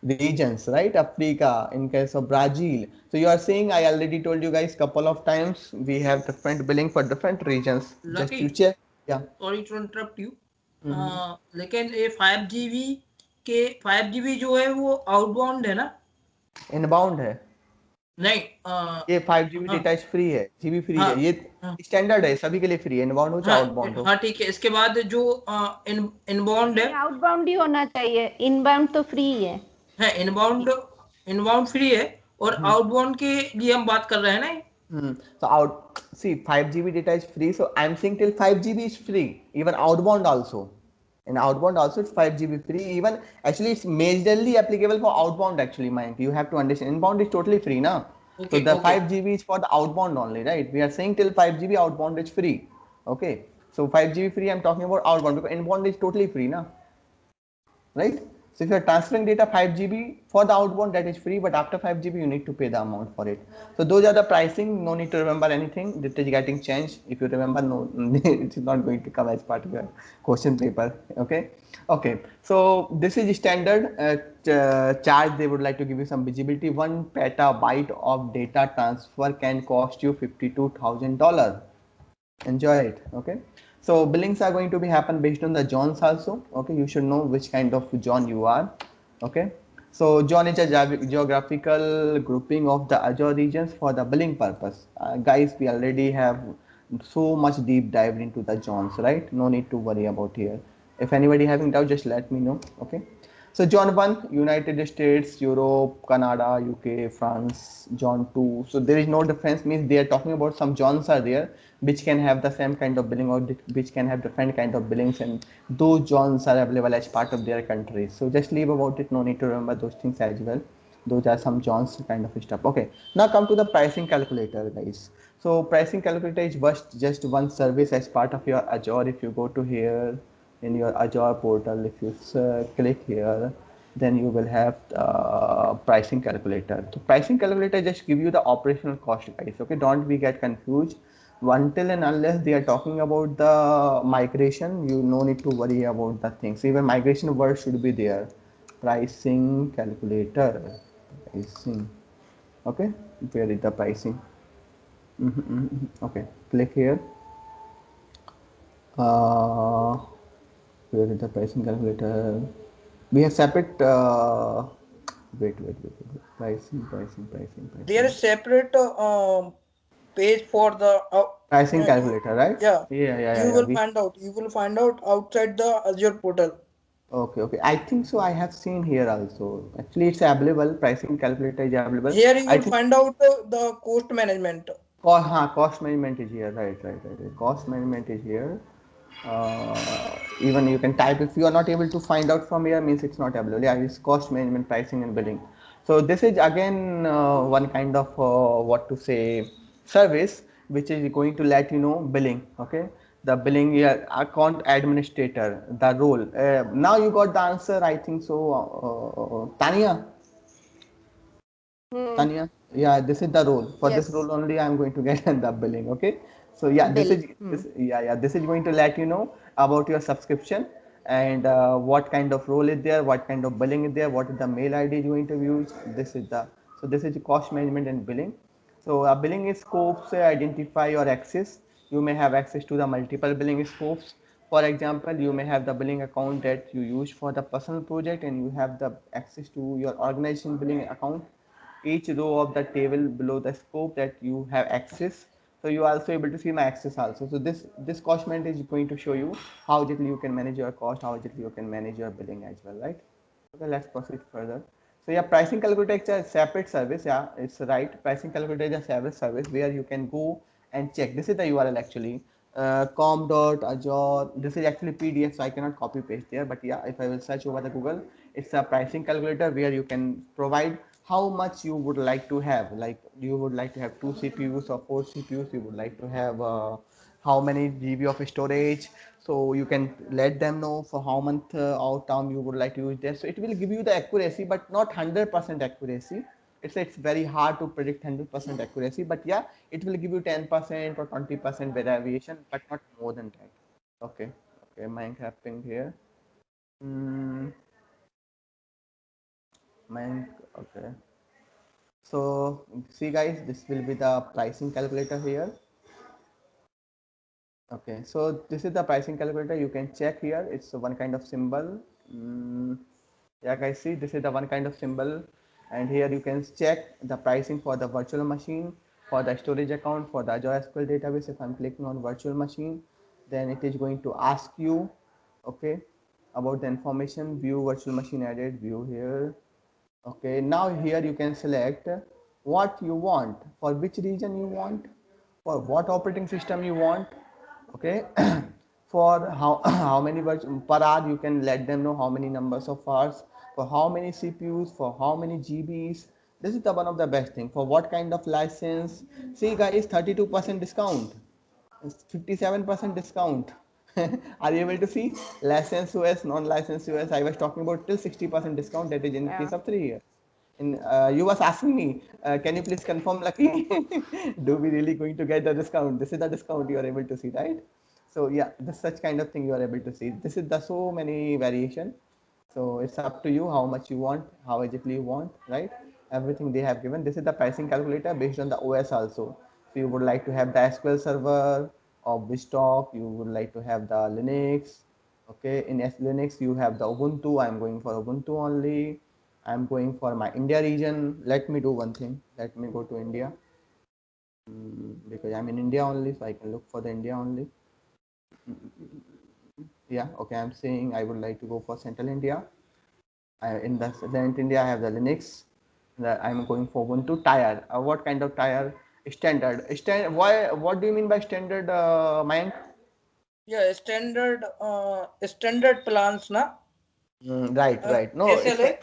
regions, right? Africa, in case of Brazil. So you are saying, I already told you guys couple of times, we have different billing for different regions. Just Lucky, you check. Yeah. Sorry to interrupt you. लेकिन ये 5 GB के 5 GB जो है वो outbound है ना? Inbound है नहीं ये 5 GB डेटा इज फ्री है, जीबी फ्री है, ये स्टैंडर्ड है, सभी के लिए फ्री है, इनबाउंड हो चाहे आउटबाउंड हो। हाँ ठीक है, इसके बाद जो इनबाउंड है, आउटबाउंड ही होना चाहिए, इनबाउंड तो फ्री है। इनबाउंड फ्री है और आउटबाउंड के लिए हम बात कर रहे हैं ना। So out, see 5 GB data is free, so I'm saying till 5 GB is free, even outbound also. In outbound also it's 5 GB free, even actually it's majorly applicable for outbound actually, mind you have to understand. Inbound is totally free now. Okay, so the 5 GB is for the outbound only, right? We are saying till 5 GB outbound is free. Okay, so 5 GB free I'm talking about outbound, because inbound is totally free now, right? So if you are transferring data 5 GB for the outbound, that is free, but after 5 GB you need to pay the amount for it. So those are the pricing. No need to remember anything. It is getting changed. If you remember, no, it is not going to come as part of your question paper. Okay. Okay. So this is standard charge. They would like to give you some visibility. 1 petabyte of data transfer can cost you $52,000. Enjoy it. Okay. So billings are going to be happen based on the zones also. Okay, you should know which kind of zone you are. Okay, so zone is a geographical grouping of the Azure regions for the billing purpose. Guys, we already have so much deep dive into the zones, right? No need to worry about here. If anybody having doubt, just let me know. Okay, so zone 1, United States, Europe, Canada, UK, France. Zone 2, so there is no difference, means they are talking about some zones are there which can have the same kind of billing or which can have different kind of billings, and those zones are available as part of their countries. So just leave about it, no need to remember those things as well. Those are some zones kind of stuff. Okay, now come to the pricing calculator, guys. So pricing calculator is just one service as part of your Azure. If you go to here in your Azure portal, if you click here, then you will have the pricing calculator. The pricing calculator just give you the operational cost, guys. Okay, don't be get confused. Until and unless they are talking about the migration, you no need to worry about the things. Even migration word should be there. Pricing calculator. Pricing. Okay, where is the pricing? Okay, click here. Where is the pricing calculator? We have separate. Wait. Pricing. There is separate page for the pricing calculator, right? Yeah. You will find out outside the Azure portal. Okay. I think so. I have seen here also. Actually, it's available. Pricing calculator is available. Here you will find out the cost management. Cost management is here. Right. Cost management is here. Even you can type, if you are not able to find out from here, means it's not available. Yeah, it's cost management, pricing and billing. So this is again one kind of what to say service which is going to let you know billing. Okay, the billing account administrator, the role. Now you got the answer, I think so. Tanya, yeah, this is the role. For this role only I am going to get the billing. Okay, so yeah, this is going to let you know about your subscription and what kind of role is there, what kind of billing is there, what is the mail ID is going to use. This is the So this is cost management and billing. So billing scopes identify your access. You may have access to the multiple billing scopes. For example, you may have the billing account that you use for the personal project, and you have the access to your organization billing account. Each row of the table below the scope that you have access. So you are also able to see my access also. So this cost management is going to show you how exactly you can manage your cost, how exactly you can manage your billing as well, right? Okay, let's proceed further. So yeah, pricing calculator is a separate service. Yeah, it's right. Pricing calculator is a separate service where you can go and check. This is the URL actually. Com.azure. This is actually PDF, so I cannot copy paste there. But yeah, if I will search over the Google, it's a pricing calculator where you can provide how much you would like to have. Like you would like to have 2 CPUs or 4 CPUs. You would like to have how many GB of storage. So you can let them know for how month or term you would like to use this. So it will give you the accuracy, but not 100% accuracy. It's very hard to predict 100% accuracy, but yeah, it will give you 10% or 20% variation, but not more than that. Okay, okay, Minecraft here. Mm, Mine, okay. So see guys, this will be the pricing calculator here. Okay, so this is the pricing calculator. You can check here. It's one kind of symbol. Yeah, guys, see this is the one kind of symbol, and here you can check the pricing for the virtual machine, for the storage account, for the Azure SQL database. If I'm clicking on virtual machine, then it is going to ask you, okay, about the information. View virtual machine added. View here. Okay, now here you can select what you want, for which region you want, for what operating system you want. Okay, for how how many per hour you can let them know how many numbers of hours, for how many CPUs, for how many GBs. This is the one of the best thing. For what kind of license? See guys, 32% discount, 57% discount. Are you able to see? License US, non-license US, I was talking about till 60% discount, that is in Yeah. case of 3 years. In you was asking me, can you please confirm, Lucky? Do we really going to get the discount? This is the discount you are able to see, right? So yeah, this such kind of thing you are able to see. This is the so many variation. So it's up to you how much you want, how exactly you want, right? Everything they have given. This is the pricing calculator based on the OS also. So you would like to have the SQL server or BizTalk, you would like to have the Linux. Okay, in Linux you have the Ubuntu. I'm going for Ubuntu only. I'm going for my India region. Let me do one thing. Let me go to India, because I'm in India only, so I can look for the India only. Yeah, okay. I'm saying I would like to go for Central India. In the Central India, I have the Linux. I'm going for Ubuntu tire. What kind of tire? Standard. Why? What do you mean by standard, Mayank? Yeah, standard plans na. Right, right. No, it's SLA.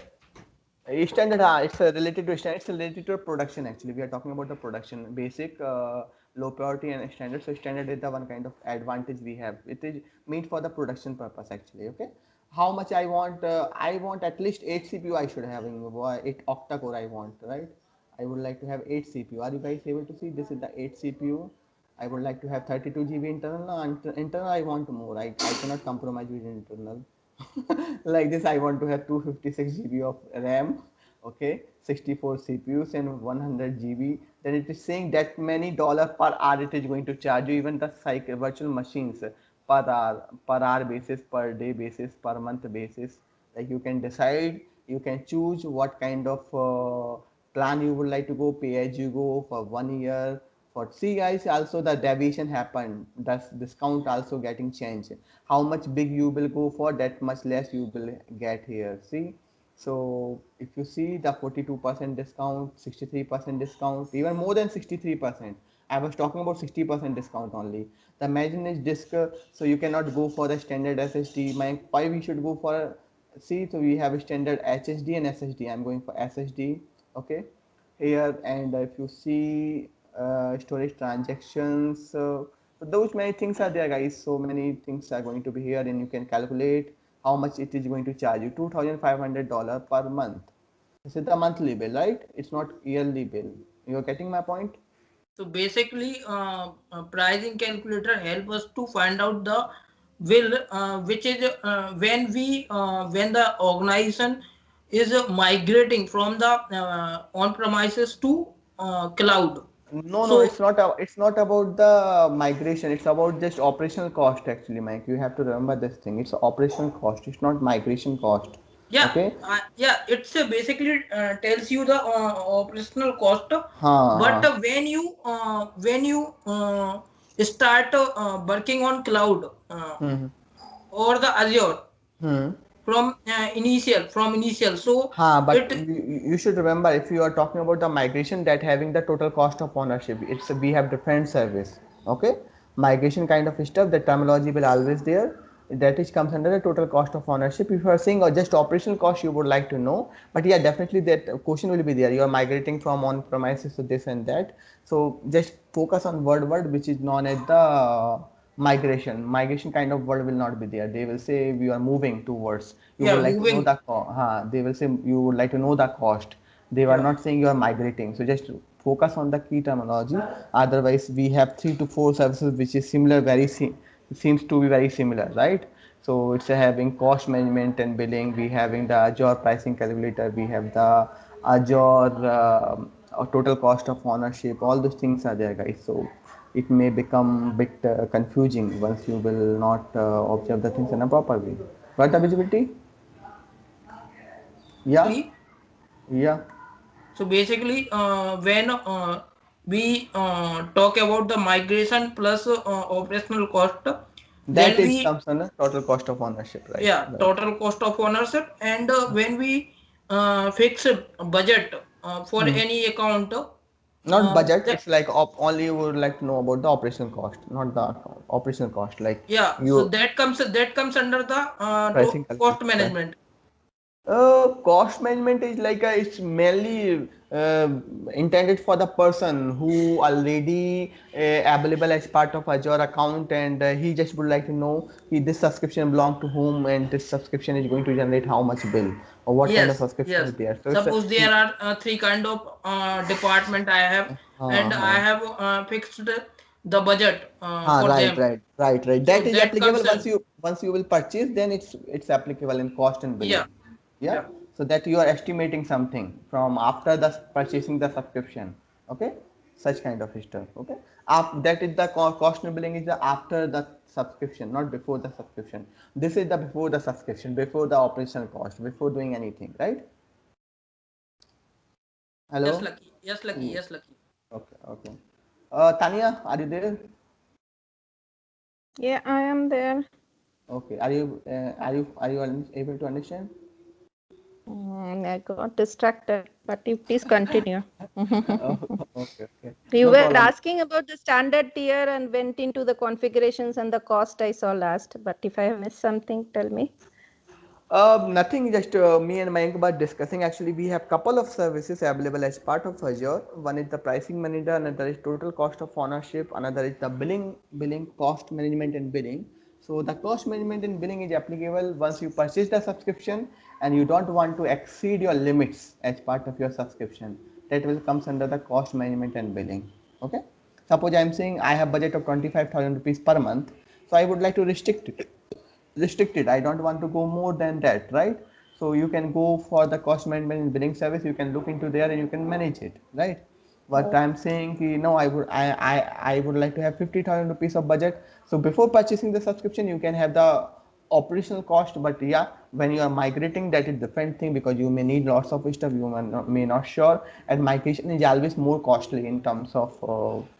standard. It's related to standard. It's related to production. Actually, we are talking about the production, basic, low priority, and standard. So standard is the one kind of advantage we have. It is meant for the production purpose. Actually, okay. How much I want? I want at least 8 CPU. I should have 8 octa core. I want, right. I would like to have 8 CPU. Are you guys able to see? This is the 8 CPU. I would like to have 32 GB internal. Internal I want more. I cannot compromise with internal. Like this, I want to have 256 GB of RAM. Okay, 64 CPUs and 100 GB. Then it is saying that many dollar per hour it is going to charge you. Even the virtual machines per hour basis, per day basis, per month basis. Like you can decide, you can choose what kind of plan you would like to go, pay as you go for 1 year. For see guys, also the deviation happened. Thus discount also getting changed. How much big you will go for, that much less you will get here. See, so if you see the 42% discount, 63% discount, even more than 63%. I was talking about 60% discount only. The Imagine disk, so you cannot go for the standard SSD. Why we should go for? See, so we have a standard HSD and SSD. I'm going for SSD. Okay, here, and if you see storage transactions, so those many things are there, guys. So many things are going to be here, and you can calculate how much it is going to charge you. $2,500 per month. This is the monthly bill, right? It's not yearly bill. You are getting my point? So basically, pricing calculator help us to find out the will, which is when the organization is migrating from the on-premises to cloud. No, no, So it's not about the migration. It's about just operational cost actually, Mike. You have to remember this thing. It's operational cost. It's not migration cost. yeah, Okay? it's basically tells you the operational cost. But हाँ when you start working on cloud hmm or the Azure hmm from initial, so हाँ, but it you should remember if you are talking about the migration that having the total cost of ownership, it's we have different service. Okay, migration kind of stuff, the terminology will always there. That is comes under the total cost of ownership. If you are saying or just operational cost, you would like to know, but yeah, definitely that question will be there. You are migrating from on premises to this and that. So just focus on word which is known as the migration kind of word will not be there. They will say we are moving towards, you would like to know moving. the they will say you would like to know the cost. They were Yeah, not saying you are migrating, so just focus on the key terminology. Otherwise we have 3 to 4 services which is similar, seems to be very similar, right? So it's having cost management and billing, we having the Azure pricing calculator, we have the Azure total cost of ownership, all those things are there, guys. So it may become a bit confusing once you will not observe the things in a proper way. Got the visibility? Yeah, basically. yeah. So basically, when we talk about the migration plus operational cost, That then is we comes under total cost of ownership, right? yeah, Right. total cost of ownership. And when we fix a budget for Hmm. any account, Not budget. that It's like only you would like to know about the operational cost, not the operational cost. Like yeah, so you that comes under the pricing cost calculator. management. Cost management is like it's mainly intended for the person who already available as part of Azure account, and he just would like to know this subscription belong to whom, and this subscription is going to generate how much bill or what kind of Yes, subscription yes. is there. So it's Suppose there are three kind of department I have, and I uh, have fixed the budget for right, them. right, right, right. So That is that applicable comes in. once you will purchase, then it's applicable in cost and Yeah, billing. Yeah. yeah. So that you are estimating something from after the purchasing the subscription. Okay. Such kind of stuff. Okay. That is the cost and billing is the after the subscription, not before the subscription. This is the before the subscription, before the operational cost, before doing anything, right? Yes, Hello. Lucky. Yes, Lucky. Mm, Yes, Lucky. okay. Okay. Tanya, are you there? Yeah, I am there. Okay. Are you able to understand? I got distracted, but you please continue. Oh, okay, okay. You No were problem. asking about the standard tier and went into the configurations and the cost I saw last. But if I have missed something, tell me. Nothing, just me and Mayank were discussing. Actually, we have couple of services available as part of Azure. One is the pricing manager, another is total cost of ownership, another is the billing cost management and billing. So the cost management and billing is applicable once you purchase the subscription and you don't want to exceed your limits as part of your subscription. That will comes under the cost management and billing. Okay. Suppose I am saying I have budget of 25,000 rupees per month, so I would like to restricted. I don't want to go more than that, right? So you can go for the cost management and billing service, you can look into there and you can manage it, right? What I'm saying, no, I would like to have 50,000 rupees of budget. So before purchasing the subscription you can have the operational cost, but yeah, when you are migrating, that is different thing, because you may need lots of stuff, you may not sure, and migration is always more costly in terms of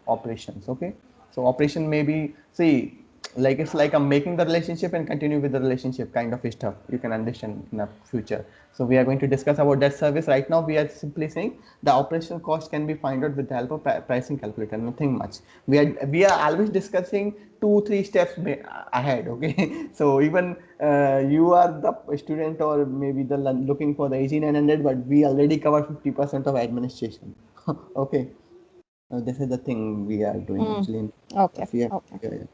operations. Okay, so operation may be, see, like it's like I'm making the relationship and continue with the relationship kind of stuff, you can understand in the future. So we are going to discuss about that service. Right now we are simply saying the operational cost can be found out with the help of pricing calculator, nothing much. We are always discussing 2 3 steps ahead. Okay. So even you are the student or maybe the looking for the AZ-900, but we already cover 50% of administration. Okay. This is the thing we are doing Mm. actually in Okay. yeah, Okay. yeah, yeah.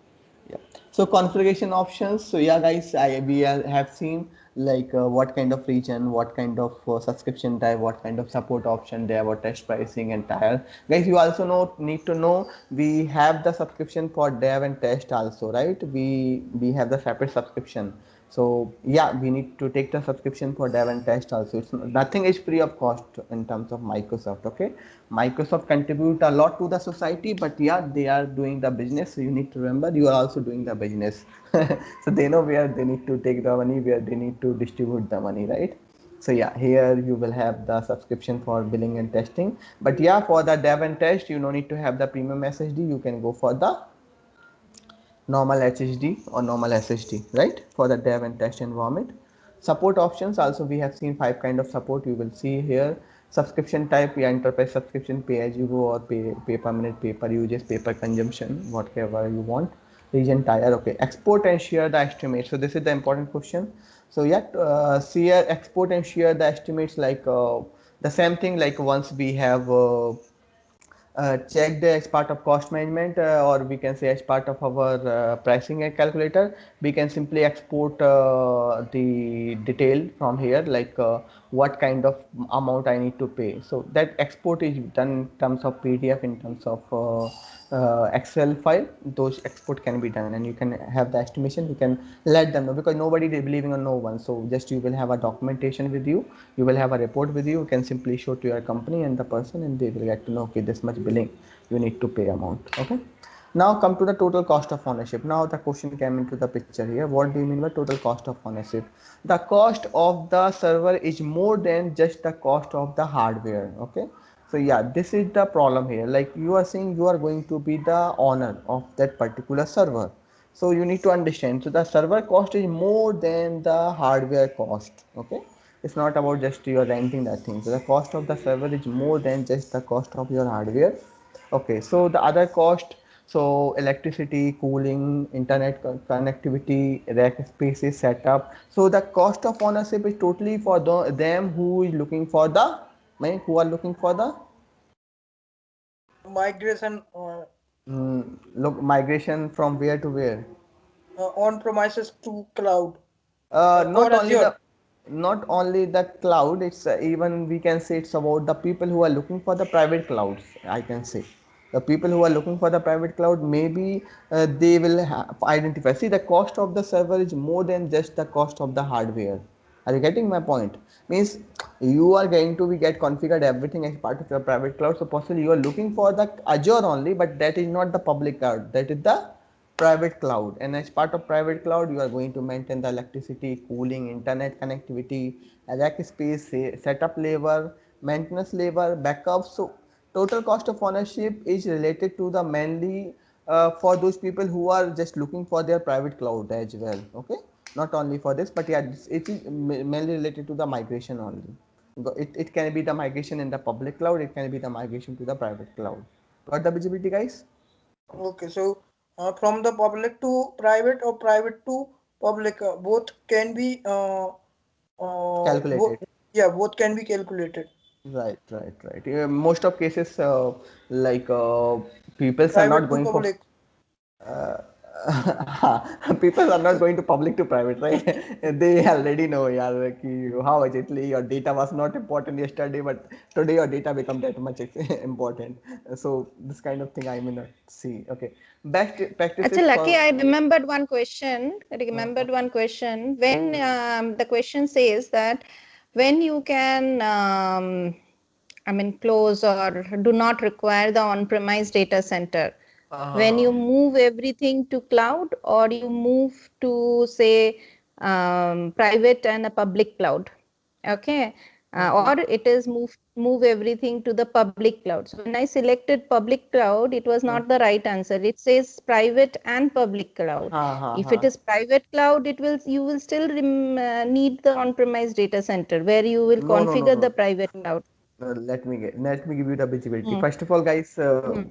Yeah. So configuration options. So yeah, guys, have seen like what kind of region, what kind of subscription type, what kind of support option they have, or test pricing and tire. Guys, you also need to know we have the subscription for dev and test also, right? We have the separate subscription. So yeah, we need to take the subscription for dev and test also. It's nothing is free of cost in terms of Microsoft. Okay, Microsoft contribute a lot to the society, but yeah, they are doing the business. So you need to remember you are also doing the business. So they know where they need to take the money, where they need to distribute the money, right? So yeah, here you will have the subscription for billing and testing. But yeah, for the dev and test, you no need to have the premium SSD. You can go for the normal HHD or normal SSD, right? For the dev and test environment. Support options also, we have seen 5 kind of support. You will see here subscription type, yeah, enterprise subscription, pay as you go, or pay per minute, pay per usage, pay per consumption, whatever you want. Region tier, okay. Export and share the estimate. So this is the important question. So yeah, share, export and share the estimates, like the same thing, like once we have checked as part of cost management, or we can say as part of our pricing and calculator, we can simply export the detail from here, like what kind of amount I need to pay. So that export is done in terms of PDF, in terms of Excel file. Those export can be done, and you can have the estimation. You can let them know, because nobody is believing on no one. So just you will have a documentation with you, you will have a report with you. You can simply show to your company and the person, and they will get to know, okay, this much billing you need to pay amount. Okay, now come to the total cost of ownership. Now the question came into the picture here. What do you mean by total cost of ownership? The cost of the server is more than just the cost of the hardware. Okay, so yeah, this is the problem here. Like you are saying, you are going to be the owner of that particular server. So you need to understand, so the server cost is more than the hardware cost. Okay, it's not about just you are renting that thing. So the cost of the server is more than just the cost of your hardware. Okay, so the other cost, so electricity, cooling, internet connectivity, rack spaces, setup. So the cost of ownership is totally for them who is looking for the, who are looking for the migration look, migration from where to where. on premises to cloud or Not only Azure. the, not only the cloud, it's even we can say it's about the people who are looking for the private clouds. I can say the people who are looking for the private cloud, maybe they will identify, see, the cost of the server is more than just the cost of the hardware. Are you getting my point? Means you are going to be get configured everything as part of your private cloud. So possibly you are looking for the Azure only, but that is not the public cloud, that is the private cloud. And as part of private cloud, you are going to maintain the electricity, cooling, internet connectivity, rack space, setup labor, maintenance labor, backup. So total cost of ownership is related to the mainly for those people who are just looking for their private cloud as well. Okay, not only for this, but yeah, it is mainly related to the migration only. It can be the migration in the public cloud, it can be the migration to the private cloud. Got the visibility, guys? Okay, so from the public to private or private to public, both can be Calculated. yeah, both can be calculated. Right, right, right. Yeah, most of cases, like people are not Private to going for public. uh, people are not going to public to private, right? They already know, yeah, like how exactly your data was not important yesterday, but today your data become that much important. So this kind of thing I may not see. Okay, best Actually, practices Lucky, for. I remembered one question. I remembered one question. When the question says that when you can, I mean, close or do not require the on-premise data center, when you move everything to cloud or you move to say private and a public cloud, okay, or it is move everything to the public cloud. So when I selected public cloud, it was not the right answer. It says private and public cloud. If it is private cloud, it will, you will still need the on-premise data center where you will No, no, no, configure the no. private cloud. Let me give you the visibility. Hmm. First of all, guys, Hmm.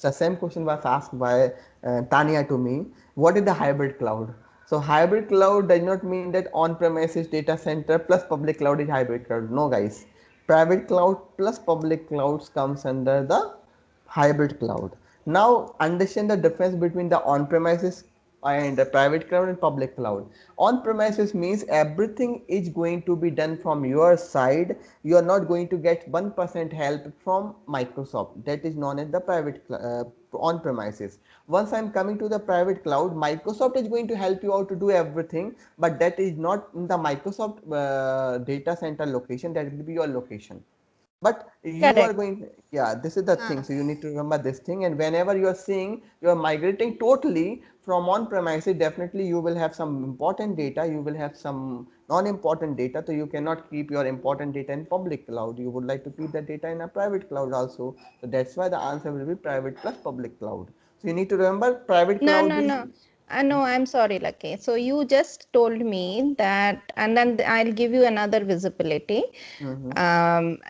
the same question was asked by Tanya to me. What is the hybrid cloud? So hybrid cloud does not mean that on-premises data center plus public cloud is hybrid cloud. No, guys. Private cloud plus public clouds comes under the hybrid cloud. Now understand the difference between the on-premises and private cloud and public cloud. On premises means everything is going to be done from your side. You are not going to get 1% help from Microsoft. That is known as the private on premises. Once I'm coming to the private cloud, Microsoft is going to help you out to do everything, but that is not in the Microsoft data center location. That will be your location, but you are Correct. going, yeah, this is the thing. So you need to remember this thing, and whenever you are seeing you are migrating totally from on premises, definitely you will have some important data, you will have some non-important data, so you cannot keep your important data in public cloud. You would like to keep the data in a private cloud also. So that's why the answer will be private plus public cloud. So you need to remember private No, cloud no, is no. No, I'm sorry, Lucky. So you just told me that, and then I'll give you another visibility.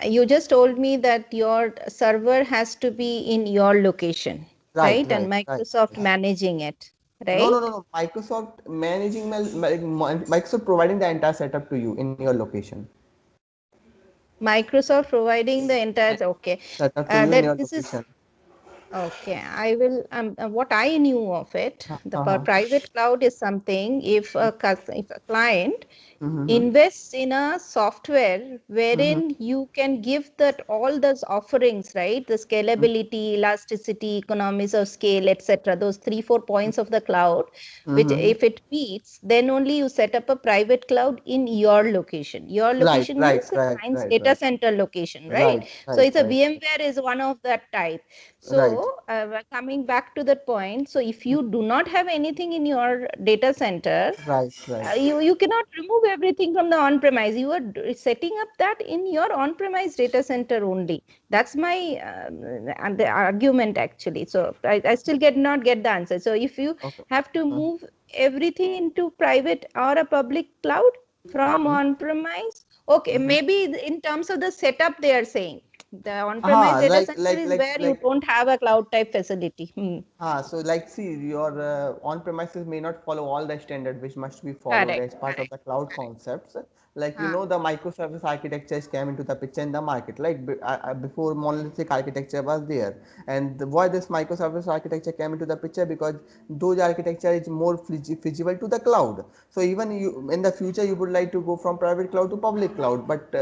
You just told me that your server has to be in your location, right, right? And right, right, Microsoft right. managing it, No, no, right? no, no. Microsoft managing Microsoft providing the entire setup to you in your location. Microsoft providing the entire, okay. Setup to you in That your this is location. okay. I will, what I knew of it, the Uh-huh. private cloud is something if if a client Mm-hmm. invests in a software Mm-hmm. wherein you can give that all those offerings, right? The scalability, elasticity, economies of scale, etc. Those 3 4 points of the cloud, which Mm-hmm. if it meets, then only you set up a private cloud in your location. Your Right, location right, means the right, client's right, data right, center location, right? right, So right, it's a right, VMware is one of that type. right, So coming back to that point, so if you do not have anything in your data center, right, right. you cannot remove everything from the on-premise. You are setting up that in your on-premise data center only. That's my and the argument actually. So I still not get the answer. So if you Okay. have to Uh, move everything into private or a public cloud from mm-hmm. on-premise, okay, Mm-hmm. maybe in terms of the setup they are saying the on-premise Ah, data center is where you like don't have a cloud type facility. So like see your on-premises may not follow all the standard which must be followed Correct, as part of correct. the cloud concepts. Like Uh, the microservice architectures came into the picture in the market. Like before monolithic architecture was there, and why this microservice architecture came into the picture, because those architecture is more feasible to the cloud. So even you in the future you would like to go from private cloud to public cloud, but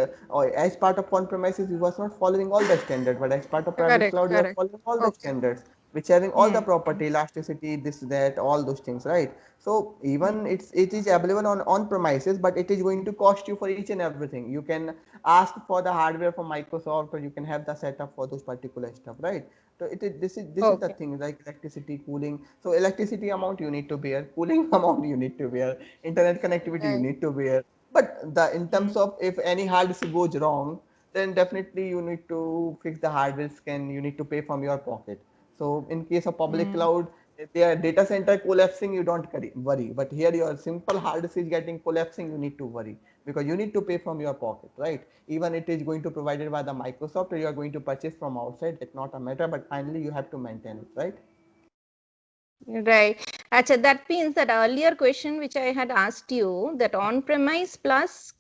as part of on-premises you was not following all the standard, but as part of private Correct, cloud you are correct. following all the Okay. standards which having all the Hmm. property, elasticity, this, that, all those things, right? So even it is available on premises, but it is going to cost you for each and everything. You can ask for the hardware from Microsoft, or you can have the setup for those particular stuff, right? So this is the Okay. thing, like electricity, cooling. So electricity amount you need to bear, cooling amount you need to bear, internet connectivity you Right. need to bear. But the in terms Hmm. of if any hard disk goes wrong, then definitely you need to fix the hard disk and you need to pay from your pocket. So in case of public Hmm. cloud, if their data center collapsing, you don't worry. But here your simple hard disk is getting collapsing, you need to worry, because you need to pay from your pocket, right? Even it is going to provided by the Microsoft, or you are going to purchase from outside. That's not a matter, but finally you have to maintain it, right? Right. Achha, that means that earlier question which I had asked you, that on-premise plus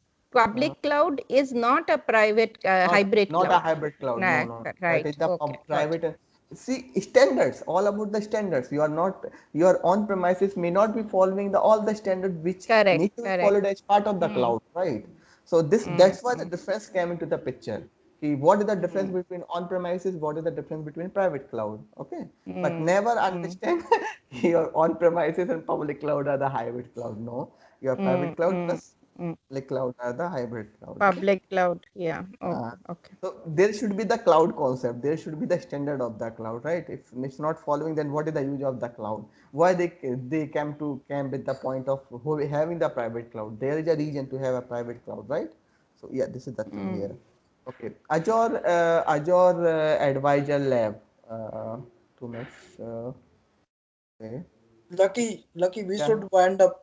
Uh, public cloud is not a private hybrid not a cloud. hybrid cloud. No, Right. no. That Right. is the Okay. Got private. See, standards, all about the standards. You are not, your on premises may not be following the all the standards which it. Correct. need to be Correct. followed as part of the Hmm. cloud, right? So this Hmm. that's why the difference came into the picture. What is the difference Hmm. between on premises? What is the difference between private cloud? Okay, but Hmm. never Hmm. understand your on premises and public cloud are the hybrid cloud. No, your Hmm. private cloud Hmm. plus Hmm. public cloud are the hybrid cloud. Okay. Public cloud. Yeah. Uh, Okay. Okay. so there should be the cloud concept. There should be the standard of the cloud, right? If it's not following, then what is the use of the cloud? Why they came with the point of having the private cloud? There is a reason to have a private cloud, right? So yeah, this is the thing Hmm. here. Okay, Azure Advisor Lab. Uh, 2 minutes. Okay, Lucky, we yeah, should wind up.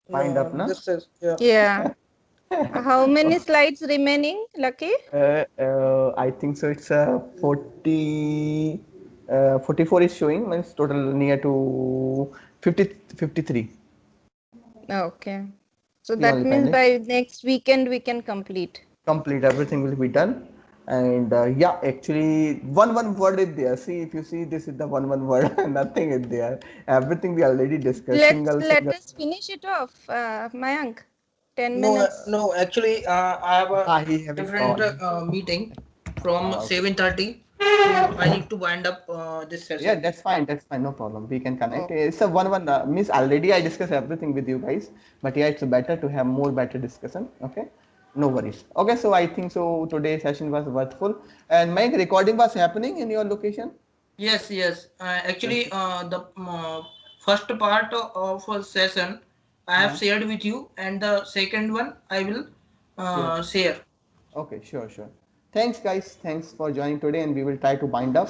wind up, na? This is, yeah. Yeah. How many slides remaining, Lucky? I think so. It's 44 is showing, means total near to 50, 53. Okay. So Three that only means pending. by next weekend we can complete. Complete, everything will be done. And yeah, actually one word is there. See, if you see, this is the one word. Nothing is there. Everything we already discussed. Let us finish it off, Mayank. 10 No, minutes. no. Actually, I have a He having different call. meeting from Okay. 7:30. So I need to wind up this Yeah, session. that's fine. That's fine. No problem. We can connect. Oh, It's a one. Means already I discussed everything with you guys, but yeah, it's better to have more better discussion. Okay, no worries. Okay, so I think so. Today's session was worthful, and my recording was happening in your location. Yes, yes. Yes. Actually, the first part of a session I have Uh-huh. shared with you, and the second one I will Sure. share. Okay, sure. Thanks, guys. Thanks for joining today, and we will try to bind up.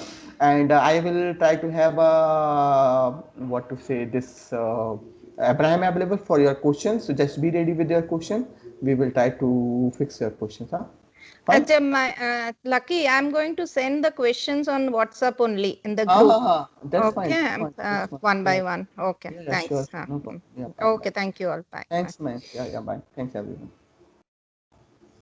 And I will try to have what to say this Abraham available for your questions. So just be ready with your question. We will try to fix your questions. Huh? Fine. Lucky, I'm going to send the questions on WhatsApp only in the group. That's fine. Okay, That's fine. That's fine. one Yeah. by one. Okay, Yeah. Sure. thanks. No problem. Yeah. Bye. Okay, Bye. thank you all. Bye. Bye. Thanks, man. Yeah. Bye. Thanks, everyone.